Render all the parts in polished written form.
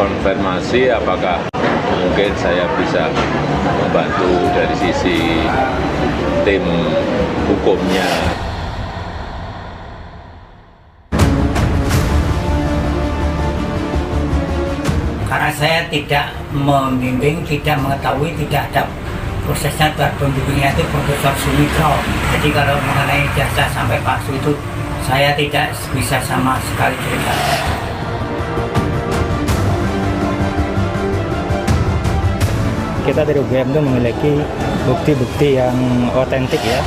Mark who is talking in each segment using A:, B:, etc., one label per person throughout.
A: konfirmasi apakah mungkin saya bisa membantu dari sisi tim hukumnya.
B: Karena saya tidak membimbing, tidak mengetahui, tidak ada prosesnya, pembimbingnya itu Profesor Sumitro. Jadi kalau mengenai ijazah sampai palsu itu saya tidak bisa sama sekali cerita.
C: Kita dari UGM itu memiliki bukti-bukti yang otentik ya.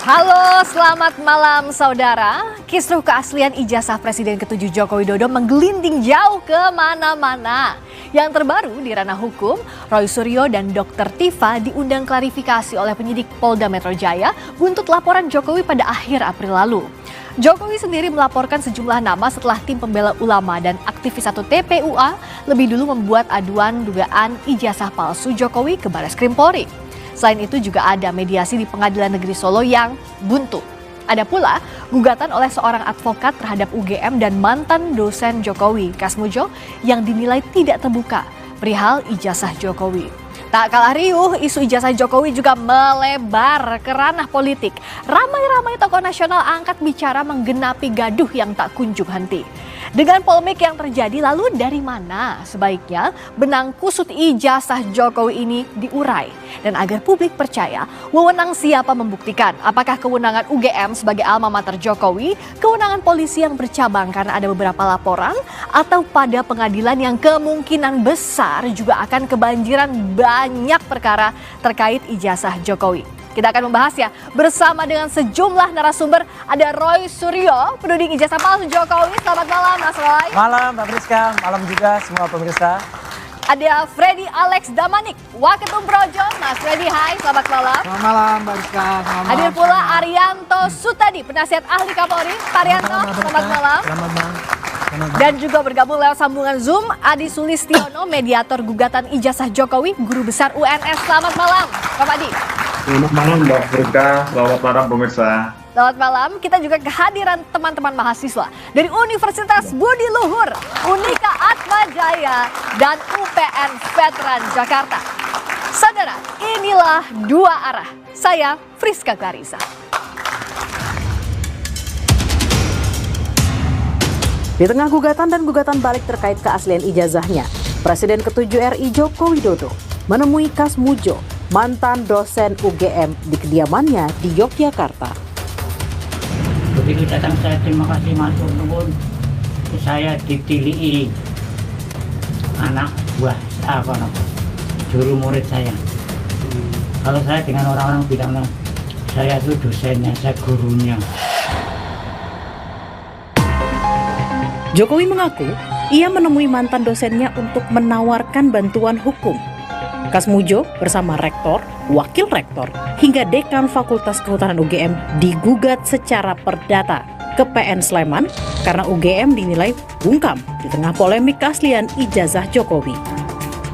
D: Halo, selamat malam saudara. Kisruh keaslian ijazah Presiden ke-7 Joko Widodo menggelinding jauh kemana-mana. Yang terbaru di ranah hukum, Roy Suryo dan Dr. Tifa diundang klarifikasi oleh penyidik Polda Metro Jaya buntut laporan Jokowi pada akhir April lalu. Jokowi sendiri melaporkan sejumlah nama setelah tim pembela ulama dan aktivis 1 TPUA lebih dulu membuat aduan dugaan ijazah palsu Jokowi ke Barreskrim Polri. Selain itu juga ada mediasi di Pengadilan Negeri Solo yang buntu. Ada pula gugatan oleh seorang advokat terhadap UGM dan mantan dosen Jokowi, Kasmujo, yang dinilai tidak terbuka perihal ijazah Jokowi. Tak kalah riuh, isu ijazah Jokowi juga melebar ke ranah politik. Ramai-ramai tokoh nasional angkat bicara menggenapi gaduh yang tak kunjung henti. Dengan polemik yang terjadi, lalu dari mana sebaiknya benang kusut ijazah Jokowi ini diurai? Dan agar publik percaya, wewenang siapa membuktikan? Apakah kewenangan UGM sebagai alma mater Jokowi, kewenangan polisi yang bercabang karena ada beberapa laporan, atau pada pengadilan yang kemungkinan besar juga akan kebanjiran banyak perkara terkait ijazah Jokowi? Kita akan membahasnya bersama dengan sejumlah narasumber. Ada Roy Suryo, penuding ijazah palsu Jokowi. Selamat malam, Mas Roy.
E: Malam, Mbak Friska. Malam juga semua pemirsa.
D: Ada Freddy Alex Damanik, Waketum Projo. Mas Freddy, hai, selamat malam.
E: Selamat malam, Mbak Friska.
D: Hadir pula Arianto Sutadi, penasihat ahli Kapolri. Pak Arianto, selamat malam.
E: Selamat malam.
D: Dan juga bergabung lewat sambungan Zoom, Adi Sulistiono, mediator gugatan ijazah Jokowi, Guru Besar UNS. Selamat malam, Pak Adi.
F: Selamat malam Mbak Friska, selamat malam pemirsa.
D: Selamat malam, kita juga kehadiran teman-teman mahasiswa dari Universitas Budi Luhur, Unika Atma Jaya, dan UPN Veteran Jakarta. Saudara, inilah Dua Arah. Saya Friska Clarissa.
G: Di tengah gugatan dan gugatan balik terkait keaslian ijazahnya, Presiden ke-7 RI Joko Widodo menemui Kasmujo, mantan dosen UGM di kediamannya di Yogyakarta.
B: Begitu datang saya terima kasih matur nuwun. Saya ditilihi anak buah juru murid saya. Kalau saya dengan orang-orang bilang saya itu dosennya, saya gurunya.
G: Jokowi mengaku ia menemui mantan dosennya untuk menawarkan bantuan hukum. Kasmujo bersama rektor, wakil rektor, hingga dekan Fakultas Kehutanan UGM digugat secara perdata ke PN Sleman karena UGM dinilai bungkam di tengah polemik keaslian ijazah Jokowi.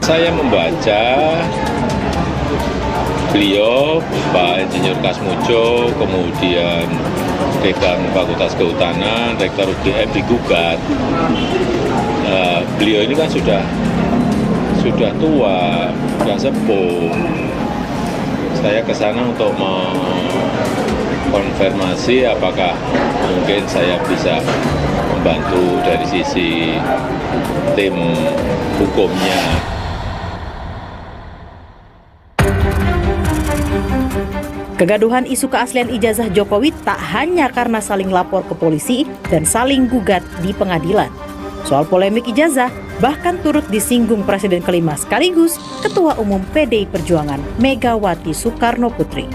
A: Saya membaca beliau, Pak Insinyur Kasmujo, kemudian dekan Fakultas Kehutanan, rektor UGM digugat. Beliau ini kan sudah tua, sudah sepuh. Saya ke sana untuk mengkonfirmasi apakah mungkin saya bisa membantu dari sisi tim hukumnya.
G: Kegaduhan isu keaslian ijazah Jokowi tak hanya karena saling lapor ke polisi dan saling gugat di pengadilan. Soal polemik ijazah bahkan turut disinggung Presiden kelima sekaligus Ketua Umum PDI Perjuangan Megawati Soekarno Putri.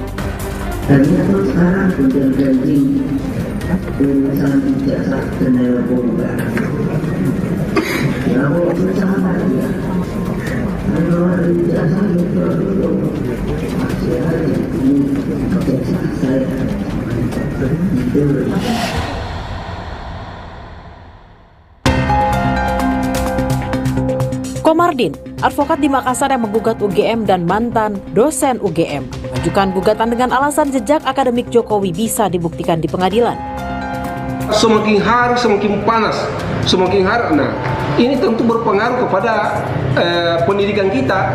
H: Dan itu sekarang sudah jadi urusan ijazah dan narkoba. Ya, sama dia. kebiasaan saya itu.
G: Komardin, advokat di Makassar yang menggugat UGM dan mantan dosen UGM, mengajukan gugatan dengan alasan jejak akademik Jokowi bisa dibuktikan di pengadilan.
I: Semakin hari semakin panas, semakin hari. Nah, ini tentu berpengaruh kepada pendidikan kita.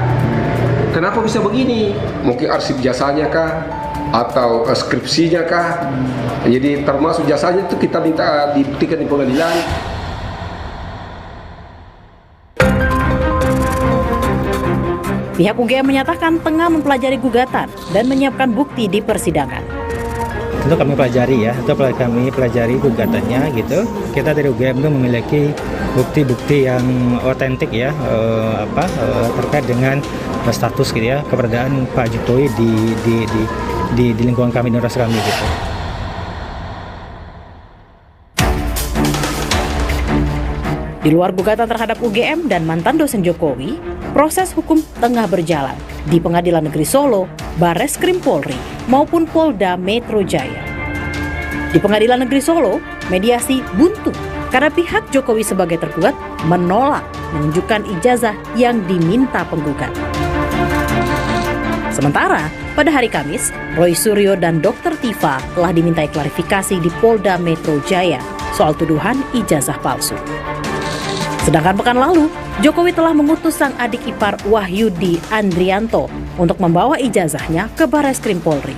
I: Kenapa bisa begini? Mungkin arsip jasanya kah? Atau skripsinya kah? Jadi termasuk jasanya itu kita minta dibuktikan di pengadilan.
G: Pihak UGM menyatakan tengah mempelajari gugatan dan menyiapkan bukti di persidangan.
C: Tentu kami pelajari ya, itu kami pelajari gugatannya gitu. Kita dari UGM itu memiliki bukti-bukti yang otentik ya, terkait dengan status gitu ya, keberadaan Pak Jokowi di lingkungan kami, di universitas kami gitu.
G: Di luar gugatan terhadap UGM dan mantan dosen Jokowi, proses hukum tengah berjalan di Pengadilan Negeri Solo, Barreskrim Polri, maupun Polda Metro Jaya. Di Pengadilan Negeri Solo, mediasi buntu karena pihak Jokowi sebagai tergugat menolak menunjukkan ijazah yang diminta penggugat. Sementara, pada hari Kamis, Roy Suryo dan Dr. Tifa telah dimintai klarifikasi di Polda Metro Jaya soal tuduhan ijazah palsu. Sedangkan pekan lalu, Jokowi telah mengutus sang adik ipar Wahyudi Andrianto untuk membawa ijazahnya ke Barreskrim Polri.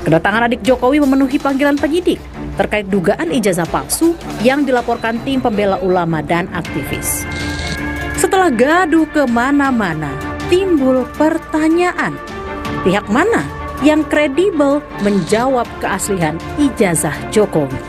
G: Kedatangan adik Jokowi memenuhi panggilan penyidik terkait dugaan ijazah palsu yang dilaporkan tim pembela ulama dan aktivis. Setelah gaduh kemana-mana, timbul pertanyaan, pihak mana yang kredibel menjawab keaslian ijazah Jokowi?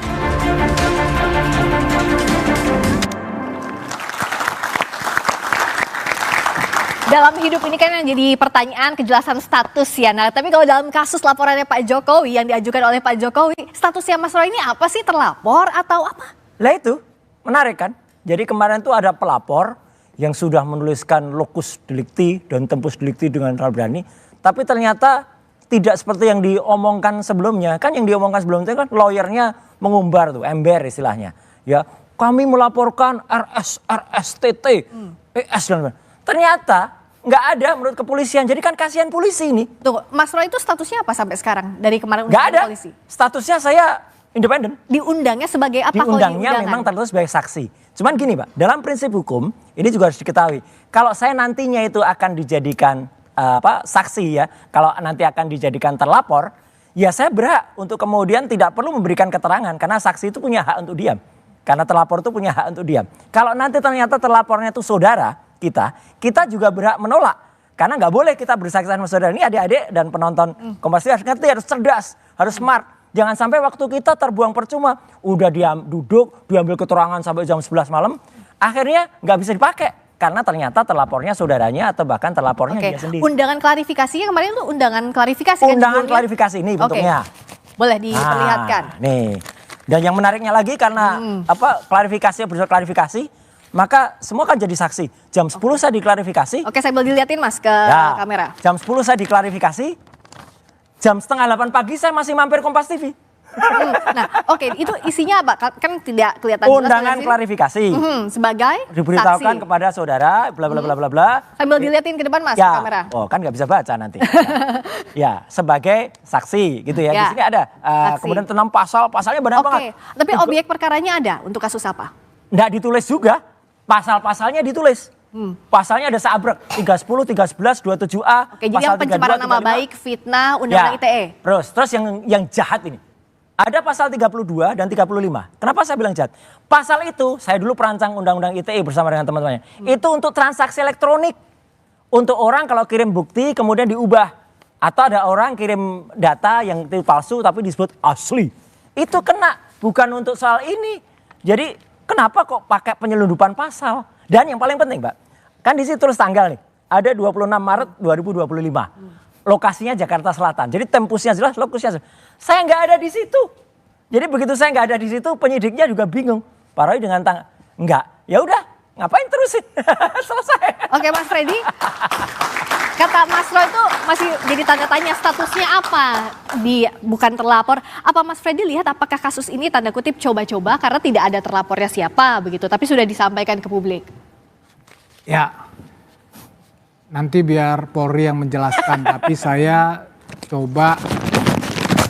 D: Dalam hidup ini kan yang jadi pertanyaan kejelasan status ya. Nah, tapi kalau dalam kasus laporannya Pak Jokowi yang diajukan oleh Pak Jokowi, statusnya Mas Roy ini apa sih, terlapor atau apa?
E: Lah itu, menarik kan? Jadi kemarin tuh ada pelapor yang sudah menuliskan locus delicti dan tempus delicti dengan terlalu berani. Tapi ternyata tidak seperti yang diomongkan sebelumnya. Kan yang diomongkan sebelumnya kan lawyernya mengumbar tuh, ember istilahnya. Ya, kami melaporkan RSTT, PS dan lain-lain. Ternyata nggak ada menurut kepolisian. Jadi kan kasihan polisi ini.
D: Tuh, Mas Roy itu statusnya apa sampai sekarang dari kemarin
E: nggak ada.
D: polisi?
E: Statusnya saya independen.
D: Diundangnya sebagai apa?
E: Diundangnya memang tertulis sebagai saksi. Cuman gini Pak, dalam prinsip hukum ini juga harus diketahui. Kalau saya nantinya itu akan dijadikan saksi ya, kalau nanti akan dijadikan terlapor, ya saya berhak untuk kemudian tidak perlu memberikan keterangan karena saksi itu punya hak untuk diam. Karena terlapor itu punya hak untuk diam. Kalau nanti ternyata terlapornya itu saudara kita juga berhak menolak. Karena nggak boleh kita bersaksi sama saudara. Ini adik-adik dan penonton Kompas TV harus ngerti, harus cerdas, harus smart. Jangan sampai waktu kita terbuang percuma. Udah duduk, diambil keterangan sampai jam 11 malam. Akhirnya nggak bisa dipakai. Karena ternyata terlapornya saudaranya atau bahkan terlapornya dia sendiri.
D: Undangan klarifikasinya kemarin itu undangan klarifikasi kan?
E: Undangan klarifikasi ini bentuknya.
D: Boleh diperlihatkan.
E: Nih. Dan yang menariknya lagi karena klarifikasinya bersifat klarifikasi, maka semua kan jadi saksi. Jam 10 saya diklarifikasi.
D: Oke, saya boleh dilihatin Mas ke kamera.
E: Jam 10 saya diklarifikasi. Jam setengah 8 pagi saya masih mampir Kompas TV.
D: Nah, oke, itu isinya apa? Kan tidak kelihatan jelas.
E: Undangan klarifikasi.
D: Sebagai
E: diberitahukan
D: saksi
E: kepada saudara, bla bla bla bla bla.
D: Sambil dilihatin ke depan Mas
E: ya,
D: ke kamera.
E: Oh, kan nggak bisa baca nanti. Ya, sebagai saksi gitu ya. Di sini ada. Kemudian tentang pasalnya banyak banget.
D: Tapi objek perkaranya ada untuk kasus apa?
E: Nggak ditulis juga. Pasal-pasalnya ditulis. Pasalnya ada seabrek 310, 311, 27A.
D: Oke, jadi yang pencemaran nama baik, fitnah, undang-undang ITE.
E: Terus yang jahat ini. Ada pasal 32 dan 35. Kenapa saya bilang jahat? Pasal itu saya dulu perancang undang-undang ITE bersama dengan teman-temannya. Itu untuk transaksi elektronik. Untuk orang kalau kirim bukti kemudian diubah. Atau ada orang kirim data yang palsu tapi disebut asli. Itu kena, bukan untuk soal ini. Jadi kenapa kok pakai penyelundupan pasal? Dan yang paling penting Mbak, kan di situ tulis tanggal nih. Ada 26 Maret 2025. Lokasinya Jakarta Selatan. Jadi tempusnya jelas, lokusnya jelas. Saya nggak ada di situ. Jadi begitu saya nggak ada di situ, penyidiknya juga bingung. Pak Roy dengan enggak. Ya udah, ngapain terusin? Selesai.
D: Oke Mas Freddy. Kata Mas Roy itu masih masih jadi tanda tanya statusnya apa di bukan terlapor. Apa Mas Freddy lihat apakah kasus ini tanda kutip coba-coba karena tidak ada terlapornya siapa begitu, tapi sudah disampaikan ke publik?
J: Ya, nanti biar Polri yang menjelaskan, tapi saya coba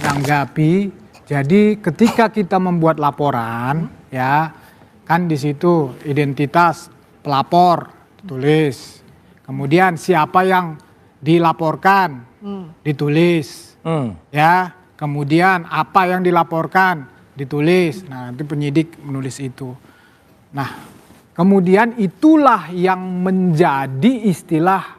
J: menanggapi. Jadi ketika kita membuat laporan, ya kan di situ identitas pelapor ditulis, kemudian siapa yang dilaporkan ditulis, ya, kemudian apa yang dilaporkan ditulis. Nah, nanti penyidik menulis itu. Nah, kemudian itulah yang menjadi istilah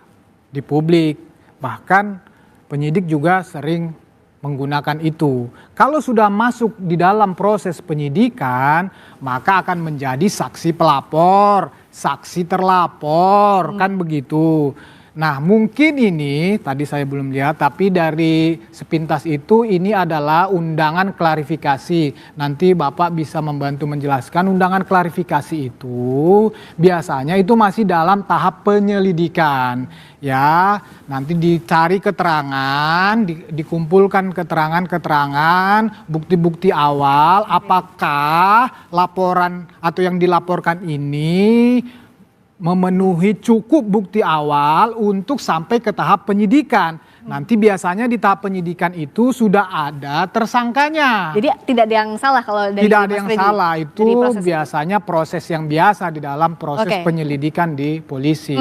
J: di publik. Bahkan penyidik juga sering menggunakan itu. Kalau sudah masuk di dalam proses penyidikan, maka akan menjadi saksi pelapor, saksi terlapor, kan begitu. Nah, mungkin ini tadi saya belum lihat, tapi dari sepintas itu ini adalah undangan klarifikasi. Nanti Bapak bisa membantu menjelaskan. Undangan klarifikasi itu biasanya itu masih dalam tahap penyelidikan. Ya, nanti dicari keterangan, dikumpulkan keterangan-keterangan, bukti-bukti awal, apakah laporan atau yang dilaporkan ini memenuhi cukup bukti awal untuk sampai ke tahap penyidikan. Nanti biasanya di tahap penyidikan itu sudah ada tersangkanya.
D: Jadi tidak ada yang salah kalau dari
J: tidak ada
D: Mas
J: yang
D: Freddy.
J: salah, itu biasanya proses yang biasa di dalam proses penyelidikan di polisi.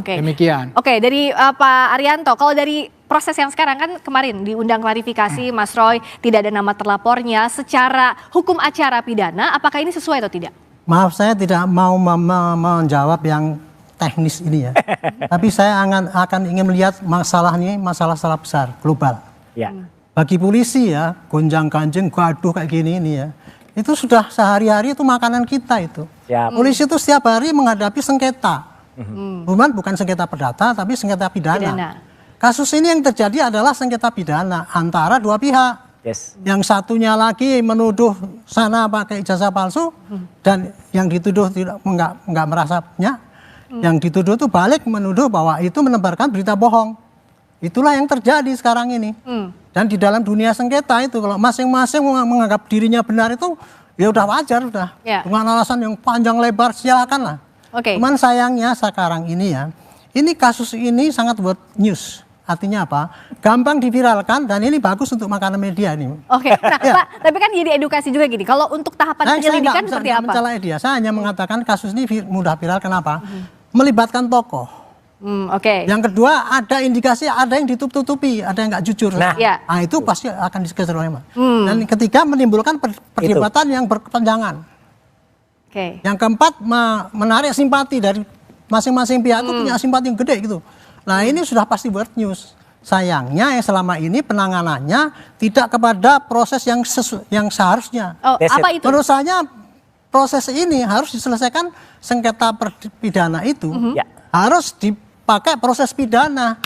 J: Demikian.
D: Oke, dari Pak Arianto, kalau dari proses yang sekarang kan kemarin diundang klarifikasi Mas Roy, tidak ada nama terlapornya, secara hukum acara pidana apakah ini sesuai atau tidak?
K: Maaf, saya tidak mau menjawab yang teknis ini ya. Tapi saya akan ingin melihat masalah ini, masalah besar, global.
E: Ya.
K: Bagi polisi ya, gonjang-ganjing, gaduh kayak gini ini ya. Itu sudah sehari-hari itu makanan kita itu.
E: Ya.
K: Polisi itu setiap hari menghadapi sengketa. Bukan sengketa perdata, tapi sengketa pidana. Kasus ini yang terjadi adalah sengketa pidana antara dua pihak.
E: Yes.
K: Yang satunya lagi menuduh sana pakai ijazah palsu dan yang dituduh enggak merasanya. Yang dituduh itu balik menuduh bahwa itu menebarkan berita bohong. Itulah yang terjadi sekarang ini. Dan di dalam dunia sengketa itu kalau masing-masing menganggap dirinya benar itu ya udah wajar udah. Dengan alasan yang panjang lebar silakan lah. Cuman sayangnya sekarang ini ya, ini kasus ini sangat buat news. Artinya apa? Gampang diviralkan dan ini bagus untuk makanan media ini.
D: Nah Pak, tapi kan jadi edukasi juga gini. Kalau untuk tahapan penyelidikan seperti apa?
K: Mencela dia. Saya hanya mengatakan kasus ini mudah viral. Kenapa? Melibatkan tokoh. Yang kedua ada indikasi ada yang ditutup-tutupi, ada yang nggak jujur. Nah itu pasti akan dikejar oleh Dan ketiga menimbulkan perdebatan yang berkepanjangan. Yang keempat menarik simpati dari masing-masing pihak itu punya simpati yang gede gitu. Nah ini sudah pasti buat news. Sayangnya yang selama ini penanganannya tidak kepada proses yang seharusnya.
D: Apa itu?
K: Menurut saya proses ini harus diselesaikan sengketa pidana itu harus dipakai proses pidana.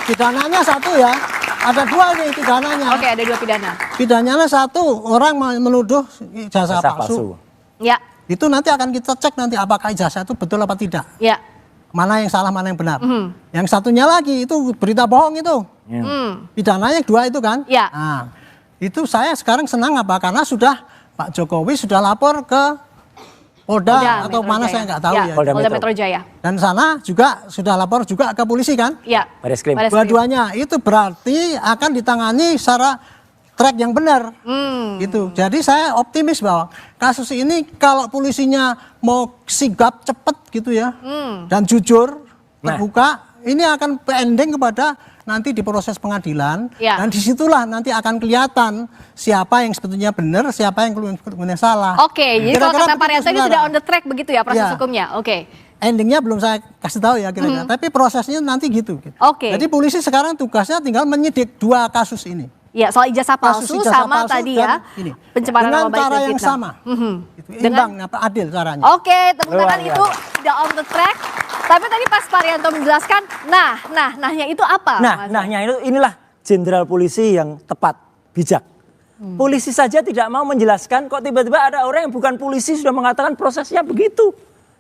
K: Pidananya satu ya, ada dua nih pidananya.
D: Ada dua pidana.
K: Pidananya satu, orang menuduh ijazah palsu. Itu nanti akan kita cek nanti apakah ijazah itu betul apa tidak. Mana yang salah, mana yang benar. Yang satunya lagi itu berita bohong itu. Pidananya dua itu kan. Nah, itu saya sekarang senang apa? Karena sudah Pak Jokowi sudah lapor ke Polda atau mana saya nggak tahu ya.
D: Polda Metro Jaya. Dan
K: sana juga sudah lapor juga ke polisi kan.
E: Bareskrim.
K: Dua-duanya itu berarti akan ditangani secara track yang benar. Gitu. Jadi saya optimis bahwa kasus ini kalau polisinya mau sigap cepet gitu ya dan jujur terbuka, ini akan ending kepada nanti di proses pengadilan dan disitulah nanti akan kelihatan siapa yang sebetulnya benar, siapa yang kemudian salah.
D: Jadi kalau kata Pak Arianto ini sudah on the track begitu ya proses hukumnya.
K: Endingnya belum saya kasih tahu ya kira-kira, tapi prosesnya nanti gitu. Jadi polisi sekarang tugasnya tinggal menyidik dua kasus ini.
D: Soal ijazah palsu sama tadi ya pencemaran nama baik
K: cara yang sama. Imbang, adil caranya.
D: Tepuk tangan itu sudah on the track. Tapi tadi pas Pak Arianto menjelaskan, nahnya itu apa?
E: Nahnya itu inilah jenderal polisi yang tepat, bijak. Polisi saja tidak mau menjelaskan, kok tiba-tiba ada orang yang bukan polisi sudah mengatakan prosesnya begitu.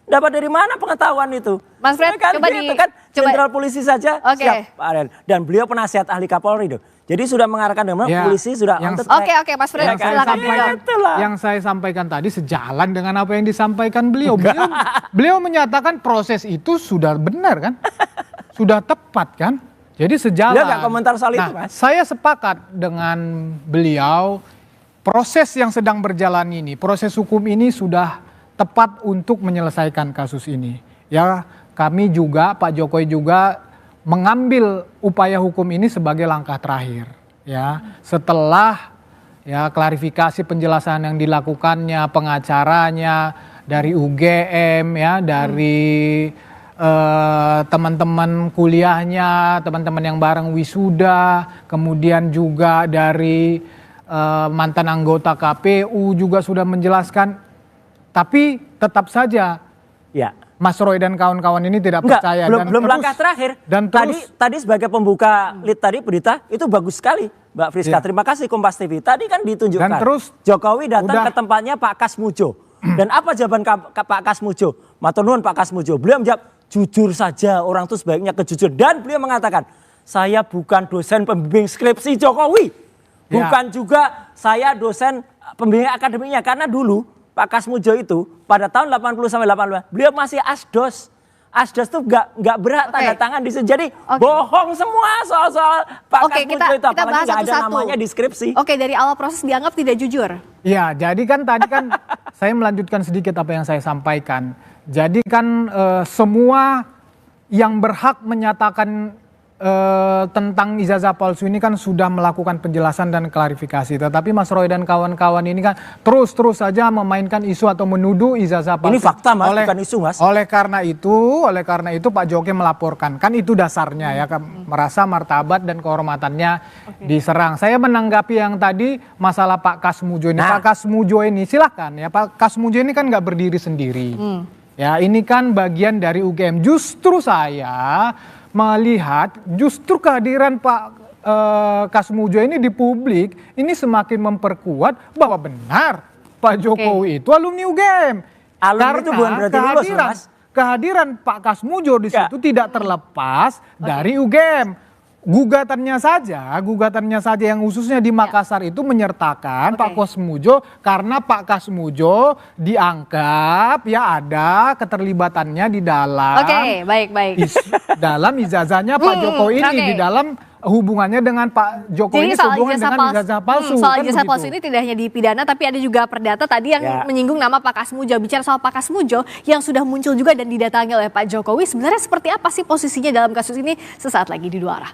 E: Dapat dari mana pengetahuan itu?
D: Mas Fred,
E: kan,
D: coba
E: gitu kan, jenderal polisi saja siap, Pak Aryan. Dan beliau penasihat ahli Kapolri tuh. Jadi sudah mengarahkan dengan polisi sudah on the track.
D: Oke, Mas Fred, silakan.
J: Yang saya sampaikan tadi sejalan dengan apa yang disampaikan beliau. Beliau menyatakan proses itu sudah benar kan? Sudah tepat kan? Jadi sejalan.
E: Beliau nggak komentar soal itu, Mas.
J: Saya sepakat dengan beliau, proses yang sedang berjalan ini, proses hukum ini sudah tepat untuk menyelesaikan kasus ini. Ya, kami juga, Pak Jokowi juga mengambil upaya hukum ini sebagai langkah terakhir. Ya, setelah ya klarifikasi penjelasan yang dilakukannya, pengacaranya dari UGM, ya, dari teman-teman kuliahnya, teman-teman yang bareng wisuda, kemudian juga dari mantan anggota KPU juga sudah menjelaskan. Tapi tetap saja
E: ya,
J: Mas Roy dan kawan-kawan ini tidak percaya.
E: Belum langkah terakhir.
J: Dan
E: tadi sebagai pembuka lead tadi berita itu bagus sekali, Mbak Friska. Terima kasih Kompas TV. Tadi kan ditunjukkan. Dan terus Jokowi datang ke tempatnya Pak Kasmujo. Dan apa jawaban Pak Kasmujo? Matur nuwun Pak Kasmujo. Beliau menjawab, jujur saja, orang itu sebaiknya kejujur. Dan beliau mengatakan, saya bukan dosen pembimbing skripsi Jokowi. Bukan juga saya dosen pembimbing akademiknya. Karena dulu Pak Kasmujo itu pada tahun 80 sampai 85 beliau masih asdos. Asdos tuh nggak berhak tanda tangan di situ. Jadi bohong semua soal Pak Kasmujo itu, apalagi nggak ada namanya di skripsi.
D: Oke, dari awal proses dianggap tidak jujur.
J: Ya, jadi kan tadi kan saya melanjutkan sedikit apa yang saya sampaikan. Jadi kan semua yang berhak menyatakan tentang ijazah palsu ini kan sudah melakukan penjelasan dan klarifikasi. Tetapi Mas Roy dan kawan-kawan ini kan terus saja memainkan isu atau menuduh ijazah palsu.
E: Ini fakta Mas, bukan isu Mas.
J: Oleh karena itu Pak Jokowi melaporkan. Kan itu dasarnya ya, merasa martabat dan kehormatannya diserang. Saya menanggapi yang tadi masalah Pak Kasmujo ini. Pak Kasmujo ini silahkan ya, Pak Kasmujo ini kan nggak berdiri sendiri. Ya, ini kan bagian dari UGM. Justru saya melihat justru kehadiran Pak Kasmujo ini di publik ini semakin memperkuat bahwa benar Pak Jokowi itu alumni UGM.
E: Alumni itu bukan berarti lulus, Mas.
J: Kehadiran Pak Kasmujo di situ tidak terlepas dari UGM. Gugatannya saja yang khususnya di Makassar itu menyertakan Pak Kasmujo karena Pak Kasmujo dianggap ya ada keterlibatannya di dalam dalam ijazahnya Pak Jokowi ini, di dalam hubungannya dengan Pak Jokowi ini sehubungan dengan ijazah palsu.
D: Soal ijazah palsu ini tidak hanya di pidana tapi ada juga perdata tadi yang menyinggung nama Pak Kasmujo. Bicara soal Pak Kasmujo yang sudah muncul juga dan didatangi oleh Pak Jokowi, sebenarnya seperti apa sih posisinya dalam kasus ini? Sesaat lagi di Dua Arah.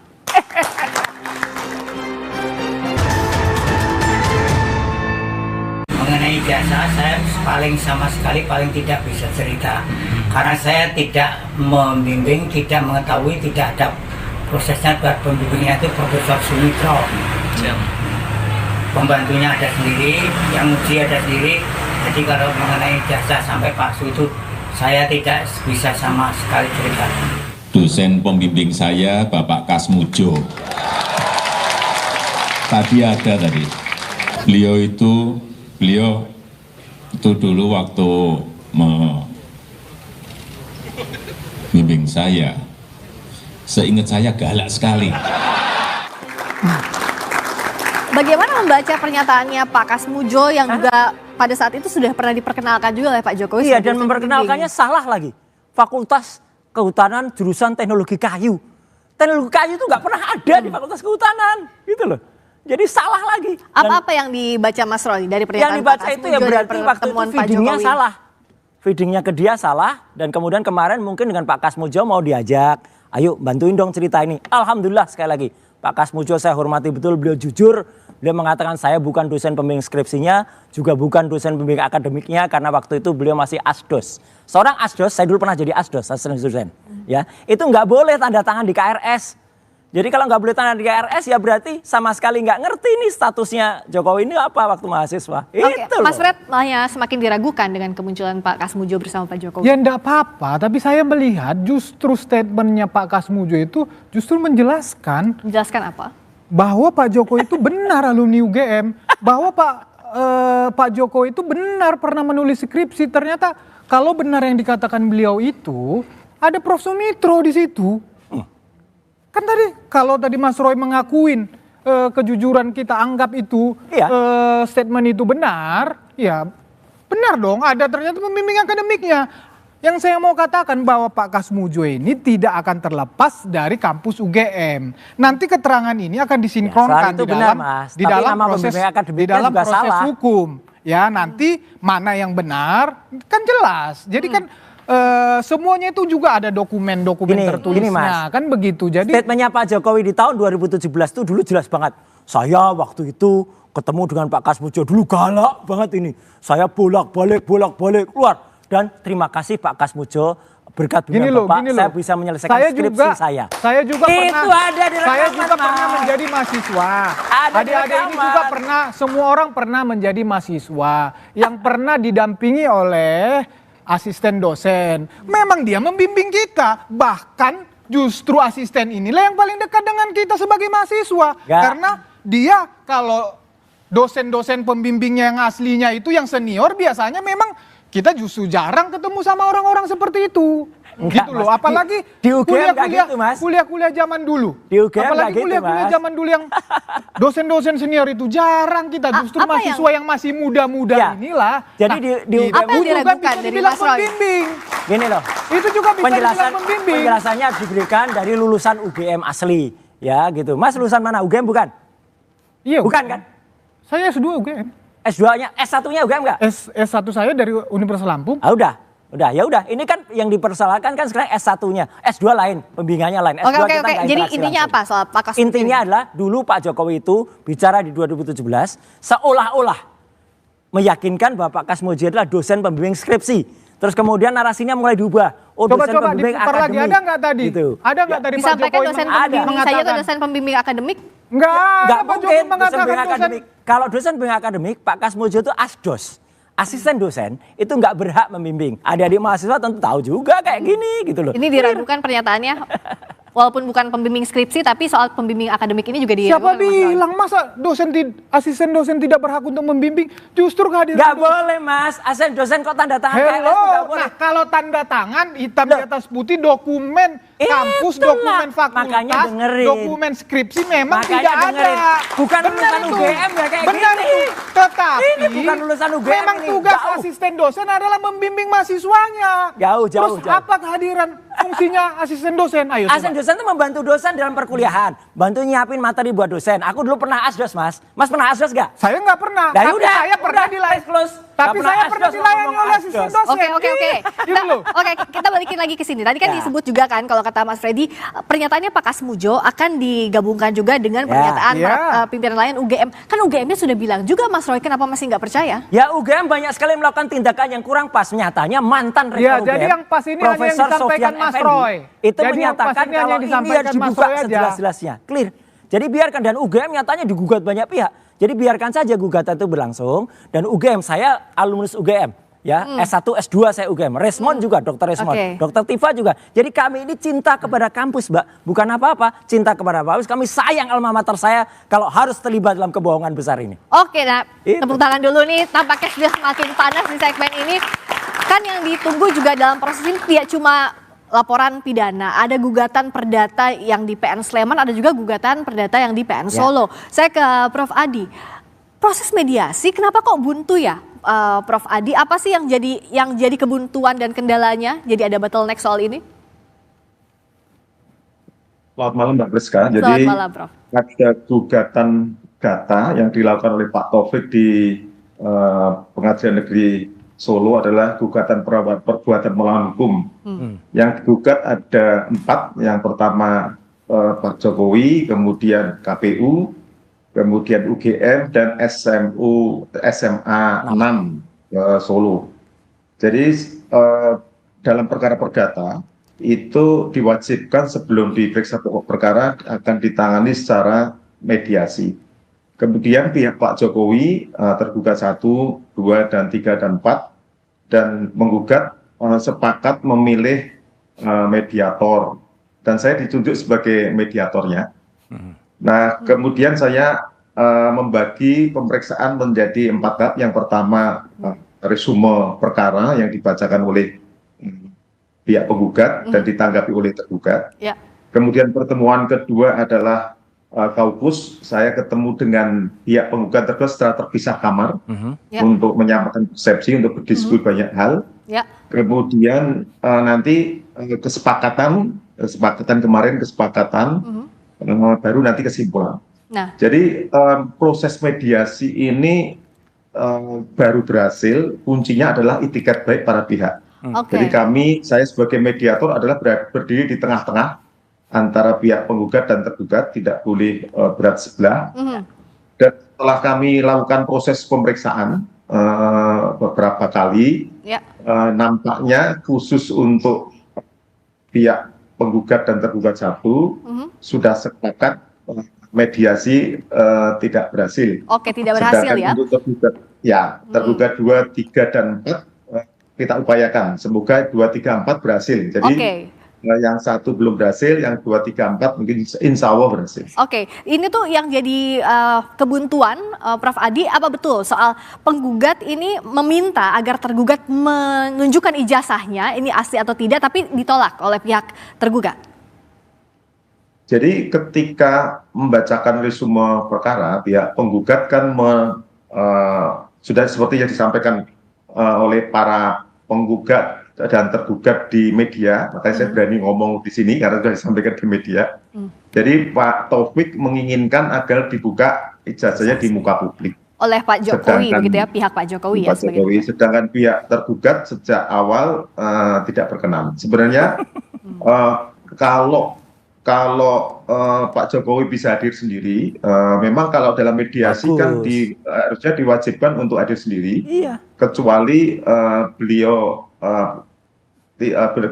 B: Mengenai ijazah saya sama sekali tidak bisa cerita karena saya tidak membimbing, tidak mengetahui, tidak ada prosesnya. Buat pembimbingnya itu Profesor Sumitro, pembantunya ada sendiri, yang uji ada sendiri. Jadi kalau mengenai ijazah sampai palsu itu saya tidak bisa sama sekali cerita.
A: Dosen pembimbing saya Bapak Kasmujo. Tadi beliau itu dulu waktu membimbing saya, seingat saya galak sekali.
D: Bagaimana membaca pernyataannya Pak Kasmujo yang juga pada saat itu sudah pernah diperkenalkan juga oleh Pak Jokowi?
E: Iya, dan memperkenalkannya salah lagi. Fakultas Kehutanan jurusan teknologi kayu. Teknologi kayu itu nggak pernah ada di Fakultas Kehutanan, gitu loh. Jadi salah lagi.
D: Apa yang dibaca Mas Roy dari pernyataan
E: yang dibaca itu ya berarti waktu itu feedingnya salah. Feedingnya ke dia salah, dan kemudian kemarin mungkin dengan Pak Kasmujo mau diajak, ayo bantuin dong cerita ini. Alhamdulillah sekali lagi, Pak Kasmujo saya hormati betul, beliau jujur. Beliau mengatakan saya bukan dosen pembimbing skripsinya, juga bukan dosen pembimbing akademiknya, karena waktu itu beliau masih asdos. Seorang asdos, saya dulu pernah jadi asdos, asisten dosen. Ya, itu nggak boleh tanda tangan di KRS. Jadi kalau nggak boleh tanda di KRS ya berarti sama sekali nggak ngerti nih statusnya Jokowi ini apa waktu mahasiswa. Itu
D: Mas Fred malah semakin diragukan dengan kemunculan Pak Kasmujo bersama Pak Jokowi.
J: Ya enggak apa-apa, tapi saya melihat justru statementnya Pak Kasmujo itu justru menjelaskan.
D: Menjelaskan apa?
J: Bahwa Pak Jokowi itu benar alumni UGM, bahwa Pak Jokowi itu benar pernah menulis skripsi. Ternyata kalau benar yang dikatakan beliau itu, ada Prof. Sumitro di situ. Kan tadi, kalau tadi Mas Roy mengakuin kejujuran kita anggap itu statement itu benar, ya benar dong, ada ternyata pembimbing akademiknya. Yang saya mau katakan bahwa Pak Kasmujo ini tidak akan terlepas dari kampus UGM. Nanti keterangan ini akan disinkronkan di dalam proses hukum. Ya, nanti mana yang benar kan jelas. Jadi kan semuanya itu juga ada dokumen-dokumen tertulisnya, kan begitu. Jadi
E: statementnya Pak Jokowi di tahun 2017 itu dulu jelas banget. Saya waktu itu ketemu dengan Pak Kasmujo dulu galak banget ini. Saya bolak-balik keluar. Dan terima kasih Pak Kasmujo, berkat bimbingan Bapak saya bisa menyelesaikan skripsi saya.
J: Saya juga
E: itu
J: pernah,
E: ada di rekaman,
J: saya juga pernah menjadi mahasiswa. Adik-adik ini juga pernah, semua orang pernah menjadi mahasiswa yang pernah didampingi oleh asisten dosen. Memang dia membimbing kita, bahkan justru asisten inilah yang paling dekat dengan kita sebagai mahasiswa. Karena dia kalau dosen-dosen pembimbingnya yang aslinya itu yang senior biasanya memang kita justru jarang ketemu sama orang-orang seperti itu.
E: Enggak,
J: gitu loh,
E: Mas.
J: apalagi
E: di UGM gitu, Mas.
J: Kuliah-kuliah zaman dulu.
E: Di UGM
J: apalagi
E: gitu,
J: kuliah-kuliah
E: Mas.
J: zaman dulu yang dosen-dosen senior itu jarang kita. Justru mahasiswa yang masih muda-muda inilah.
E: Jadi di UGM
D: apa yang diragukan dari Mas Roy?
E: Gini loh.
J: Itu juga bisa dibilang pembimbing.
E: Penjelasannya diberikan dari lulusan UGM asli. Ya gitu. Mas lulusan mana? UGM bukan?
J: Iya.
E: Bukan kan?
J: Saya S2 UGM.
E: S2-nya, S1-nya UGM enggak?
J: S1 saya dari Universitas Lampung.
E: Ah udah. Ya udah. Ini kan yang dipersoalkan kan sekarang S1-nya. S2 lain, pembimbingannya lain. S2
D: Oke. Jadi intinya apa soal Pak Kasmujo?
E: Intinya adalah dulu Pak Jokowi itu bicara di 2017 seolah-olah meyakinkan bahwa Pak Kasmujo adalah dosen pembimbing skripsi. Terus kemudian narasinya mulai diubah. Oh, dosen pembimbing akademik.
J: Ada nggak tadi?
E: Gitu.
J: Ada nggak tadi Pak Jokowi
D: disampaikan dosen pembimbing saja atau dosen pembimbing akademik?
J: Enggak
E: mungkin dosen pembimbing akademik. Kalau dosen pembimbing akademik, Pak Kasmujo itu asdos. Asisten dosen itu nggak berhak membimbing. Adik-adik mahasiswa tentu tahu juga kayak gini gitu loh.
D: Ini diragukan pernyataannya. Walaupun bukan pembimbing skripsi, tapi soal pembimbing akademik ini juga
J: Siapa
D: diragukan.
J: bilang masa asisten dosen tidak berhak untuk membimbing? Justru kehadiran
E: Gak boleh Mas, asisten dosen kok tanda tangan KLS nggak boleh.
J: Nah kalau tanda tangan hitam di atas putih dokumen kampus, dokumen fakultas, dokumen skripsi memang tidak ada.
E: Bukan lulusan UGM ya kayak
J: benar
E: gini.
J: itu. Tetapi
E: ini bukan lulusan UGM.
J: Memang tugas asisten dosen adalah membimbing mahasiswanya.
E: Jauh.
J: Terus apa kehadiran fungsinya asisten dosen? Ayo.
E: Asisten dosen itu membantu dosen dalam perkuliahan, bantu nyiapin materi buat dosen. Aku dulu pernah asdos Mas. Mas pernah asdos gak?
J: Saya nggak pernah.
E: Nah,
J: tapi saya pernah dilayani oleh asisten dosen.
D: Oke. Oke, kita balikin lagi ke sini. Tadi kan disebut juga kan kalau kata Mas Freddy, pernyataannya Pak Kasmujo akan digabungkan juga dengan pernyataan pimpinan lain UGM. Kan UGM-nya sudah bilang juga Mas Roy, kenapa masih nggak percaya?
E: Ya UGM banyak sekali melakukan tindakan yang kurang pas. Nyatanya mantan rektor UGM,
J: jadi yang pas ini hanya yang disampaikan Mas Roy.
E: Itu jadi menyatakan kalau ini harus dibuka sejelas-jelasnya. Clear. Jadi biarkan, dan UGM nyatanya digugat banyak pihak. Jadi biarkan saja gugatan itu berlangsung. Dan UGM, saya alumnus UGM. Ya, S1, S2 saya UGM. Resmond juga, Dr. Resmond. Dr. Tifa juga. Jadi kami ini cinta kepada kampus, Mbak. Bukan apa-apa, cinta kepada kampus. Kami sayang alma mater saya kalau harus terlibat dalam kebohongan besar ini.
D: Oke, nah tepuk tangan dulu nih. Tampaknya sudah semakin panas di segmen ini. Kan yang ditunggu juga dalam proses ini tidak cuma laporan pidana, ada gugatan perdata yang di PN Sleman, ada juga gugatan perdata yang di PN Solo. Saya ke Prof Adi. Proses mediasi kenapa kok buntu ya, Prof Adi? Apa sih yang jadi kebuntuan dan kendalanya? Jadi ada bottleneck soal ini?
F: Selamat malam Mbak Priska. Jadi
D: Selamat malam, Prof.
F: Ada gugatan data yang dilakukan oleh Pak Taufik di Pengadilan Negeri Solo adalah gugatan perbuatan melawan hukum. Yang digugat ada 4. Yang pertama Pak Jokowi, kemudian KPU, kemudian UGM, dan SMA 6 Solo. Jadi dalam perkara perdata itu diwajibkan sebelum diperiksa pokok perkara akan ditangani secara mediasi. Kemudian pihak Pak Jokowi tergugat 1, 2, dan 3, dan 4 dan menggugat sepakat memilih mediator dan saya ditunjuk sebagai mediatornya. Nah kemudian saya membagi pemeriksaan menjadi 4 tahap. Yang pertama resume perkara yang dibacakan oleh pihak penggugat dan ditanggapi oleh tergugat.
D: Ya.
F: Kemudian pertemuan kedua adalah kaukus, saya ketemu dengan pihak penggugat tergugat secara terpisah kamar
D: Ya.
F: untuk menyampaikan persepsi, untuk berdiskusi banyak hal.
D: Ya.
F: Kemudian nanti kesepakatan kemarin baru nanti kesimpulan.
D: Nah,
F: Jadi proses mediasi ini baru berhasil, kuncinya adalah itikat baik para pihak.
D: oke.
F: Jadi saya sebagai mediator adalah berdiri di tengah-tengah antara pihak penggugat dan tergugat, tidak boleh berat sebelah. Dan setelah kami lakukan proses pemeriksaan beberapa kali,
D: Ya.
F: nampaknya khusus untuk pihak penggugat dan tergugat satu sudah sepakat mediasi tidak berhasil.
D: Oke, tidak berhasil
F: Sedangkan
D: ya.
F: untuk tergugat 2, 3, dan 4 kita upayakan. Semoga 2, 3, 4 berhasil. Jadi
D: Oke.
F: yang satu belum berhasil, yang 2, 3, 4 mungkin insya Allah berhasil.
D: Oke, ini tuh yang jadi kebuntuan, Prof. Adi, apa betul soal penggugat ini meminta agar tergugat menunjukkan ijazahnya, ini asli atau tidak, tapi ditolak oleh pihak tergugat?
F: Jadi ketika membacakan resume perkara, pihak penggugat kan sudah seperti yang disampaikan oleh para penggugat dan tergugat di media, makanya saya berani ngomong di sini karena sudah disampaikan di media. Jadi Pak Taufik menginginkan agar dibuka ijazahnya di muka publik.
D: Oleh Pak Jokowi, begitu ya, pihak Pak Jokowi ya.
F: Pak Jokowi, sedangkan pihak tergugat sejak awal tidak berkenan. Sebenarnya kalau Pak Jokowi bisa hadir sendiri, memang kalau dalam mediasi kan harusnya diwajibkan untuk hadir sendiri, kecuali beliau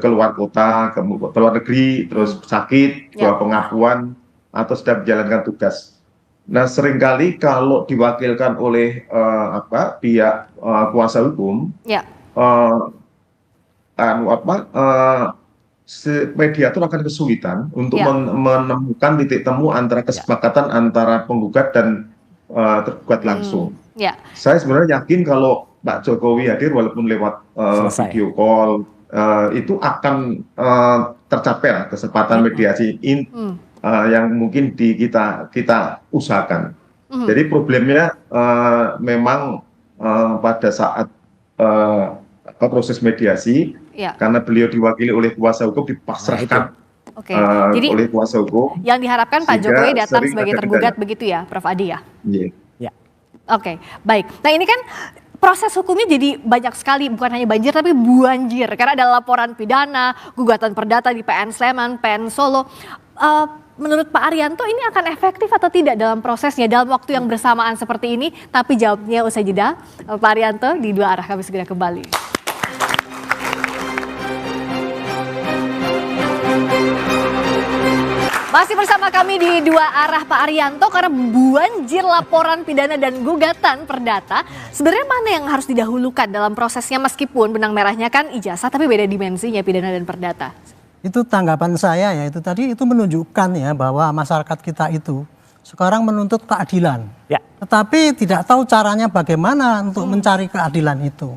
F: keluar kota, keluar negeri, terus sakit, pengakuan, atau sedang menjalankan tugas. Nah, seringkali kalau diwakilkan oleh pihak kuasa hukum, mediator akan kesulitan untuk menemukan titik temu antara kesepakatan antara penggugat dan tergugat langsung. Saya sebenarnya yakin kalau Pak Jokowi hadir walaupun lewat video call, itu akan tercapai lah kesempatan mediasi yang mungkin kita usahakan. Jadi problemnya memang pada saat proses mediasi, karena beliau diwakili oleh kuasa hukum dipasrahkan
D: Jadi
F: oleh kuasa hukum.
D: Yang diharapkan Pak Jokowi datang sebagai tergugat begitu ya, Prof. Adi ya? Oke, baik. Nah ini kan proses hukumnya jadi banyak sekali, bukan hanya banjir tapi buanjir. Karena ada laporan pidana, gugatan perdata di PN Sleman, PN Solo. Menurut Pak Arianto ini akan efektif atau tidak dalam prosesnya, dalam waktu yang bersamaan seperti ini? Tapi jawabnya usai jeda. Pak Arianto di Dua Arah, kami segera kembali. Masih bersama kami di Dua Arah, Pak Arianto, karena banjir laporan pidana dan gugatan perdata. Sebenarnya mana yang harus didahulukan dalam prosesnya, meskipun benang merahnya kan ijazah tapi beda dimensinya pidana dan perdata?
K: Itu tanggapan saya ya, itu tadi itu menunjukkan ya bahwa masyarakat kita itu sekarang menuntut keadilan. Tetapi tidak tahu caranya bagaimana untuk mencari keadilan itu.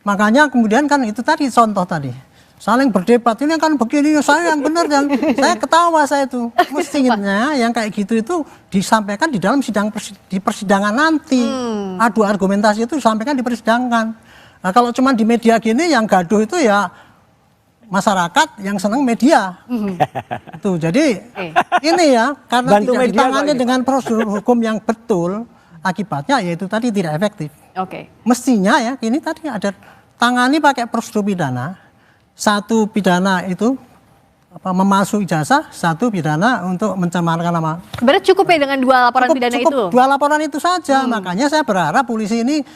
K: Makanya kemudian kan itu tadi contoh tadi. Saling berdebat, ini kan begini, saya yang benar dan saya ketawa saya itu. Mestinya yang kayak gitu itu disampaikan di dalam di persidangan nanti. Adu argumentasi itu disampaikan di persidangan. Nah, kalau cuma di media gini yang gaduh itu ya masyarakat yang senang media. Itu jadi ini ya karena
E: Bantu
K: tidak ditangani
E: gitu.
K: dengan prosedur hukum yang betul, akibatnya yaitu tadi tidak efektif. Mestinya ya ini tadi ada tangani pakai prosedur pidana. Satu pidana itu memalsu ijazah, satu pidana untuk mencemarkan nama.
D: Sebenarnya cukup ya dengan dua laporan pidana itu?
K: Dua laporan itu saja. Makanya saya berharap polisi ini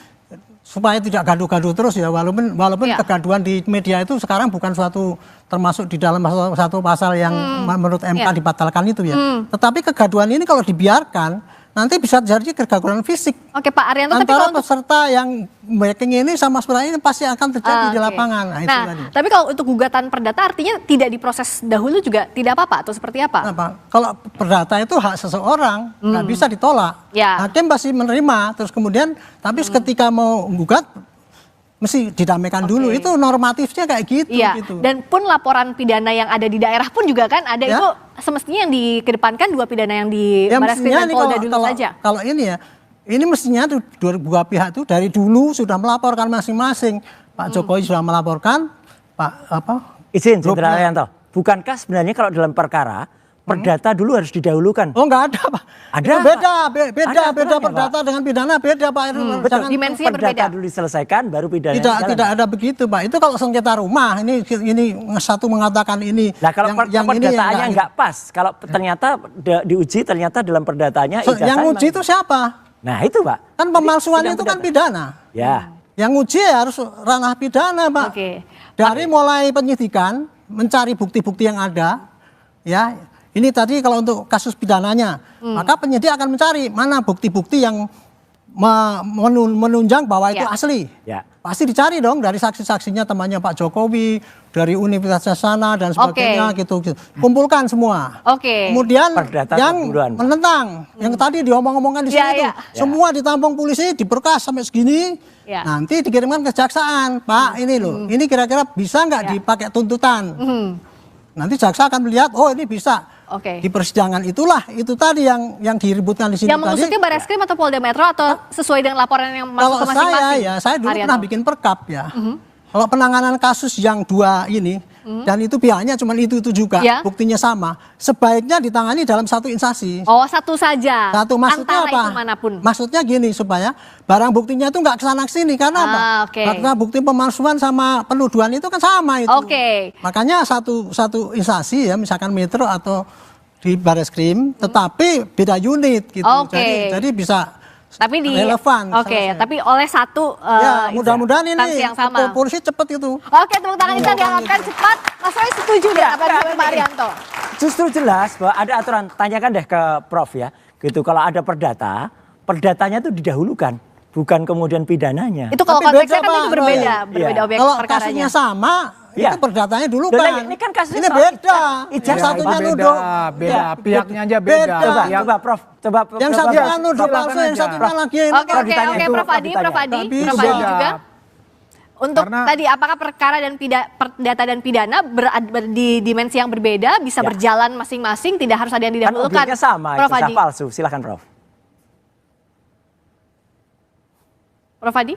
K: supaya tidak gaduh-gaduh terus ya, walaupun kegaduhan di media itu sekarang bukan suatu termasuk di dalam satu pasal yang menurut MK dibatalkan itu ya. Tetapi kegaduhan ini kalau dibiarkan nanti bisa jadi kegaduhan fisik.
D: Oke Pak Arianto,
K: antara peserta yang backing ini sama sebenarnya ini pasti akan terjadi di lapangan. Nah, itu tadi.
D: Tapi kalau untuk gugatan perdata artinya tidak diproses dahulu juga tidak apa-apa atau seperti apa?
K: Kalau perdata itu hak seseorang, nggak bisa ditolak. Hakim pasti menerima, terus kemudian tapi ketika mau gugat mesti didamaikan dulu. Itu normatifnya kayak gitu.
D: Iya,
K: gitu.
D: dan pun laporan pidana yang ada di daerah pun juga kan ada
K: Ya.
D: itu semestinya yang dikedepankan 2 pidana yang di
K: Ya,
D: Barreskrim
K: mestinya
D: dan
K: ini
D: Polda dulu saja.
K: Kalau ini ya, ini mestinya tuh dua pihak tuh dari dulu sudah melaporkan masing-masing. Pak Jokowi sudah melaporkan,
E: Izin,
K: grupnya.
E: Jenderal Arianto. Bukankah sebenarnya kalau dalam perkara perdata dulu harus didahulukan?
K: Oh, nggak ada, Pak.
E: Ada,
K: Itu beda,
E: Ada
K: beda
E: aturannya,
K: perdata
E: Pak.
K: dengan pidana beda, Pak.
E: Betul.
K: Jangan-
D: Dimensinya
E: Perdata
D: berbeda.
E: dulu diselesaikan, baru pidana.
K: tidak ada begitu, Pak. Itu kalau sengketa rumah, ini satu mengatakan ini.
E: Nah kalau
K: yang ini
E: perdataannya
K: yang
E: nggak pas, kalau ternyata diuji ternyata dalam perdataannya ijazah
K: yang uji itu siapa?
E: Nah itu Pak.
K: Kan pemalsuan
E: Jadi,
K: itu
E: sidang
K: kan pidana.
E: Ya.
K: Yang uji ya harus ranah pidana, Pak.
D: Oke.
K: Dari mulai penyidikan, mencari bukti-bukti yang ada, ya. Ini tadi kalau untuk kasus pidananya, maka penyidik akan mencari mana bukti-bukti yang menunjang bahwa itu
D: Ya.
K: asli.
E: Ya.
K: Pasti dicari dong dari saksi-saksinya temannya Pak Jokowi, dari Universitas sana dan sebagainya gitu. Kumpulkan semua.
D: Oke.
K: Kemudian
E: Perdata
K: yang
E: duluan, Pak.
K: menentang, yang tadi diomong-omongkan di
D: Ya,
K: sini
D: ya.
K: itu, semua ditampung polisi, diberkas sampai segini,
D: Ya.
K: nanti dikirimkan ke kejaksaan. Pak, ini loh, ini kira-kira bisa nggak dipakai tuntutan? Nanti jaksa akan melihat, oh ini bisa.
D: Oke.
K: Di persidangan itulah, itu tadi yang diributkan di sini
D: Yang
K: tadi.
D: mengusutnya Barreskrim atau Polda Metro atau sesuai dengan laporan yang masuk
K: Kalau
D: ke masing-masing?
K: saya dulu
D: Arianto?
K: pernah bikin perkap ya. Kalau penanganan kasus yang 2 ini, dan itu pihaknya cuma itu juga,
D: Ya.
K: buktinya sama, sebaiknya ditangani dalam satu instansi.
D: Oh, satu saja.
K: Satu, maksudnya
D: antara
K: apa?
D: itu manapun.
K: Maksudnya gini, supaya barang buktinya itu nggak kesana kesini. Karena apa?
D: Oke.
K: Karena bukti pemalsuan sama penuduhan itu kan sama itu.
D: Oke.
K: Makanya satu instansi ya, misalkan Metro atau di Barreskrim, tetapi beda unit gitu.
D: Oke.
K: Jadi bisa
D: Tapi di
K: relevan.
D: Oke, tapi oleh satu
K: Ya, mudah-mudahan
D: instansi
K: ini
D: yang sama.
K: polisi cepet itu.
D: Oke, tepuk tangan kita diharapkan cepat. Mas Roy setuju nggak apa yang dibilang Pak Arianto?
E: Justru jelas bahwa ada aturan, tanyakan deh ke Prof ya. Gitu kalau ada perdatanya itu didahulukan, bukan kemudian pidananya.
D: Itu kalau
K: Tapi
D: konteksnya
K: beda,
D: kan itu
K: Pak.
D: berbeda,
E: Iya.
D: berbeda objek
K: Kalau
D: perkaranya.
K: kasusnya sama,
E: Iya.
K: itu perdatanya dulu
E: Loh,
K: kan.
E: ini kan kasusnya
K: Ini
E: soal
K: beda.
E: ijazah.
K: Yang satunya nuduh.
J: beda, pihaknya aja beda.
K: Beda.
E: Coba Prof, coba
K: Yang
E: Prof,
K: satunya
E: Prof.
K: nuduh
J: silakan
K: palsu, yang
J: aja.
K: satunya lagi ini.
D: Oke,
E: Kalau
D: oke,
E: ditanya
D: oke,
E: itu,
D: Prof Adi,
E: ditanya.
D: Prof Adi,
K: Tapi
D: Prof
J: beda.
D: Adi juga. Untuk
J: Karena-
D: tadi apakah perkara dan perdata dan pidana di dimensi yang berbeda bisa berjalan masing-masing, tidak harus ada yang
E: Kan
D: didahulukan.
E: objeknya sama,
D: Prof
E: ijazah
D: Adi.
E: palsu. Silakan Prof.
D: Prof Adi?